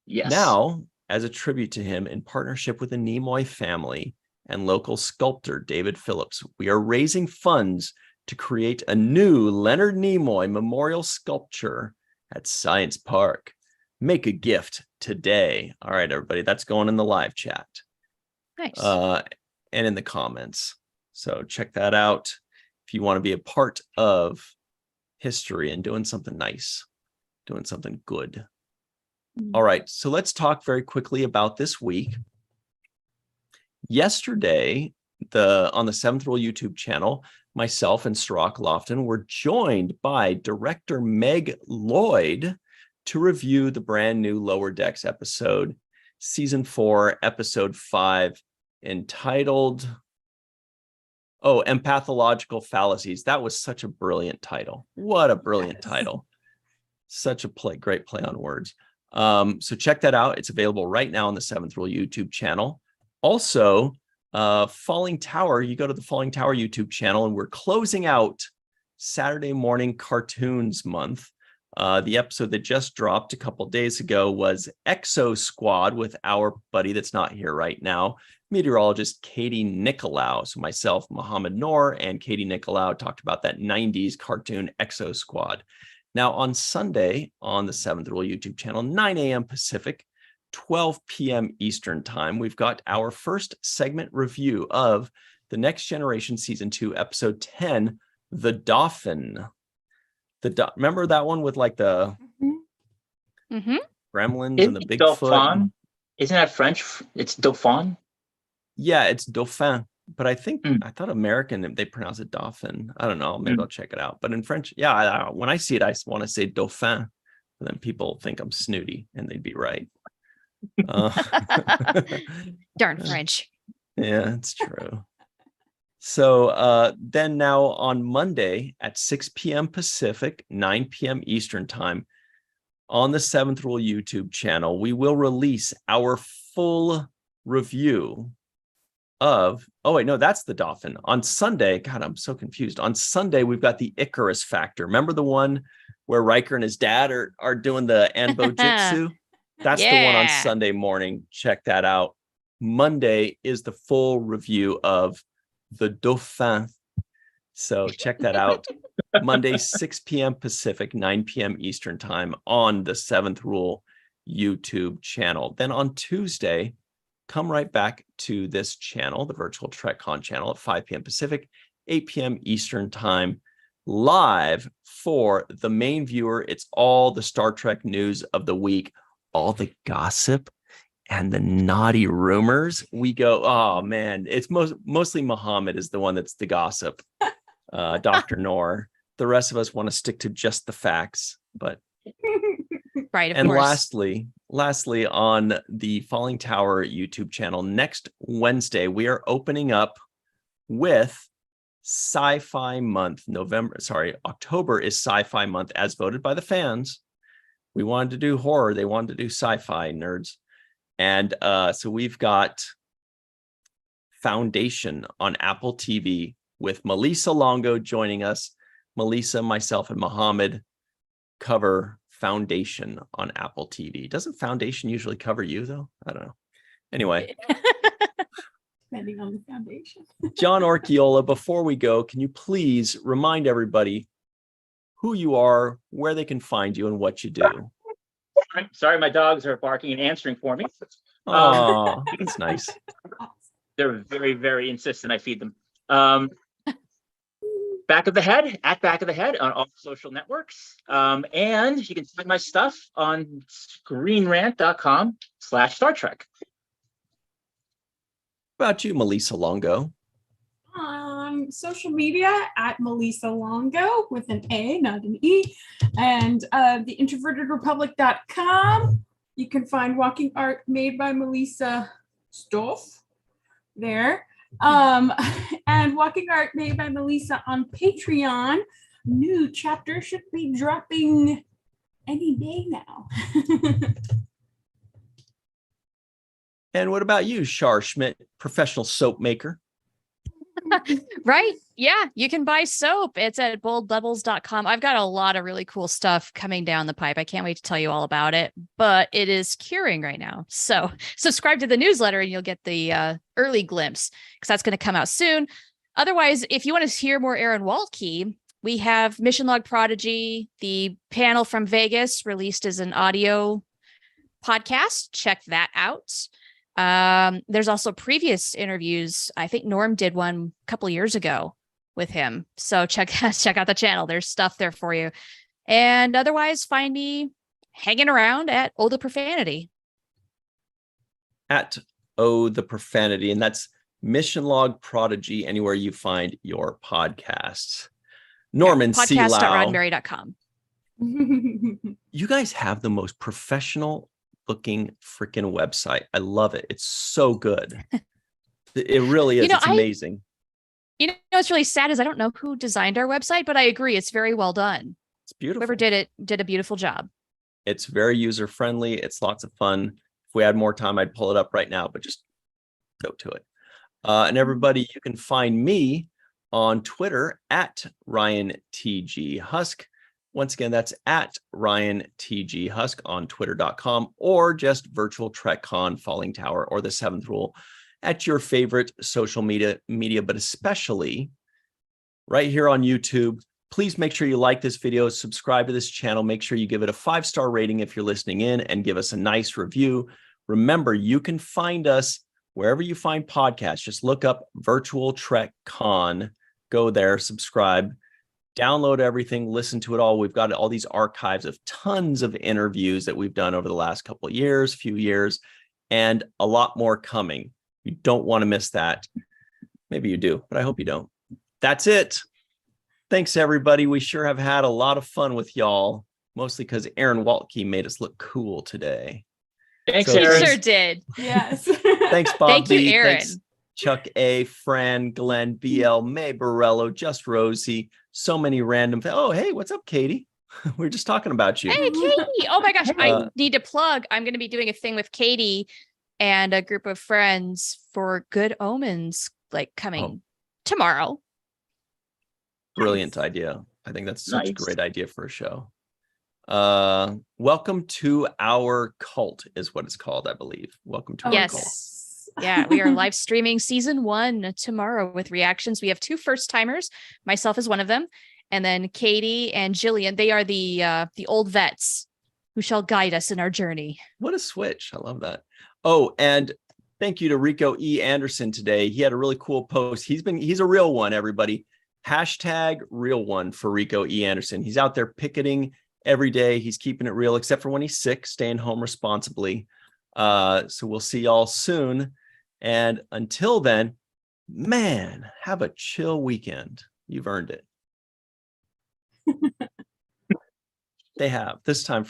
Yes. Now, as a tribute to him, in partnership with the Nimoy family and local sculptor David Phillips, we are raising funds to create a new Leonard Nimoy memorial sculpture at Science Park. Make a gift today. All right, everybody, that's going in the live chat. Nice. And in the comments. So check that out if you want to be a part of history and doing something nice, doing something good. All right, so let's talk very quickly about this week. Yesterday, on the Seventh Rule YouTube channel, myself and Strock Lofton were joined by director Meg Lloyd to review the brand new Lower Decks episode, season 4, episode 5, entitled, Empathological Fallacies. That was such a brilliant title. What a brilliant title. Such a great play on words. So check that out. It's available right now on the Seventh Rule YouTube channel. Also, Falling Tower, you go to the Falling Tower YouTube channel, and we're closing out Saturday morning cartoons month. The episode that just dropped a couple days ago was Exo Squad with our buddy that's not here right now, meteorologist Katie Nicolau. So myself, Mohammed Noor, and Katie Nicolau talked about that 90s cartoon Exo Squad. Now on Sunday on the 7th Rule YouTube channel, 9 a.m. Pacific, 12 p.m. Eastern time, we've got our first segment review of The Next Generation Season 2, Episode 10, The Dauphin. Remember that one with like the gremlins and the Bigfoot? Dauphin? Isn't that French? It's Dauphin? Yeah, it's Dauphin. But I think I thought American, they pronounce it Dauphin. I don't know. Maybe I'll check it out. But in French, yeah, when I see it, I want to say Dauphin. But then people think I'm snooty, and they'd be right. Darn French. Yeah, it's true. So then now on Monday at 6 p.m. Pacific, 9 p.m. Eastern time, on the 7th Rule YouTube channel, we will release our full review of, oh wait, no, that's the Dauphin. On Sunday, God, I'm so confused. On Sunday, we've got the Icarus Factor. Remember the one where Riker and his dad are doing the Anbo Jitsu? That's the one on Sunday morning. Check that out. Monday is the full review of the Dauphin. So check that out. Monday, 6 p.m. Pacific, 9 p.m. Eastern time on the 7th Rule YouTube channel. Then on Tuesday, come right back to this channel, the Virtual TrekCon channel at 5 p.m. Pacific, 8 p.m. Eastern time, live for the main viewer. It's all the Star Trek news of the week, all the gossip and the naughty rumors. We go, oh man, it's mostly Muhammad is the one that's the gossip, Dr. Noor. The rest of us want to stick to just the facts, but right. Of and course. lastly, on the Falling Tower YouTube channel, next Wednesday, we are opening up with Sci-Fi Month. October is Sci-Fi Month as voted by the fans. We wanted to do horror. They wanted to do sci-fi, nerds. And so we've got Foundation on Apple TV with Melissa Longo joining us. Melissa, myself, and Mohammed cover Foundation on Apple TV. Doesn't Foundation usually cover you, though? I don't know. Anyway. Depending on the foundation. John Orchiola, before we go, can you please remind everybody who you are, where they can find you, and what you do? Sorry, my dogs are barking and answering for me. Oh, that's nice. They're very, very insistent I feed them. Back of the Head, at Back of the Head on all social networks. And you can find my stuff on screenrant.com/Star Trek. What about you, Melissa Longo? On social media at Melissa Longo with an A, not an E. And the introvertedrepublic.com. You can find walking art made by Melissa stuff there. And walking art made by Melissa on Patreon. New chapter should be dropping any day now. And what about you, Shar Schmidt, professional soap maker? Right. Yeah. You can buy soap. It's at boldbubbles.com. I've got a lot of really cool stuff coming down the pipe. I can't wait to tell you all about it, but it is curing right now. So subscribe to the newsletter and you'll get the early glimpse because that's going to come out soon. Otherwise, if you want to hear more Aaron Waltke, we have Mission Log Prodigy, the panel from Vegas released as an audio podcast. Check that out. There's also previous interviews. I think Norm did one a couple of years ago with him. So check out the channel. There's stuff there for you. And otherwise, find me hanging around at Oh the Profanity. At Oh the Profanity. And that's Mission Log Prodigy, anywhere you find your podcasts. Norman C. Lau. Podcast.roddenberry.com. You guys have the most professional looking freaking website. I love it. It's so good. It really is. It's amazing. What's really sad is I don't know who designed our website, but I agree. It's very well done. It's beautiful. Whoever did it did a beautiful job. It's very user friendly. It's lots of fun. If we had more time, I'd pull it up right now, but just go to it. And everybody, you can find me on Twitter at Ryan TG Husk. Once again, that's at Ryan TG Husk on twitter.com, or just Virtual TrekCon, Falling Tower, or the Seventh Rule at your favorite social media, but especially right here on YouTube. Please make sure you like this video, subscribe to this channel, make sure you give it a 5-star rating if you're listening in, and give us a nice review. Remember, you can find us wherever you find podcasts. Just look up Virtual Trek Con, go there, subscribe, download everything, listen to it all. We've got all these archives of tons of interviews that we've done over the last couple of years, few years, and a lot more coming. You don't want to miss that. Maybe you do, but I hope you don't. That's it. Thanks, everybody. We sure have had a lot of fun with y'all, mostly because Aaron Waltke made us look cool today. Thanks, So- Aaron. You sure did. Yes. Thanks, Bob Thank you, B. Aaron. Thanks, Chuck A, Fran, Glenn, BL, May Borello, Just Rosie, so many random. Oh, hey, what's up, Katie? We were just talking about you. Hey, Katie. Oh my gosh. I Uh, need to plug. I'm going to be doing a thing with Katie and a group of friends for Good Omens, like coming tomorrow. Brilliant idea. I think that's such a Nice. great idea for a show. Welcome to our cult is what it's called, I believe. Welcome to our cult. Yes. Yeah, we are live streaming season 1 tomorrow with reactions. We have 2 first-timers. Myself is one of them. And then Katie and Jillian, they are the old vets who shall guide us in our journey. What a switch. I love that. Oh, and thank you to Rico E. Anderson today. He had a really cool post. He's a real one, everybody. Hashtag real one for Rico E. Anderson. He's out there picketing every day. He's keeping it real, except for when he's sick, staying home responsibly. So we'll see y'all soon. And until then, man, have a chill weekend. You've earned it. They have this time.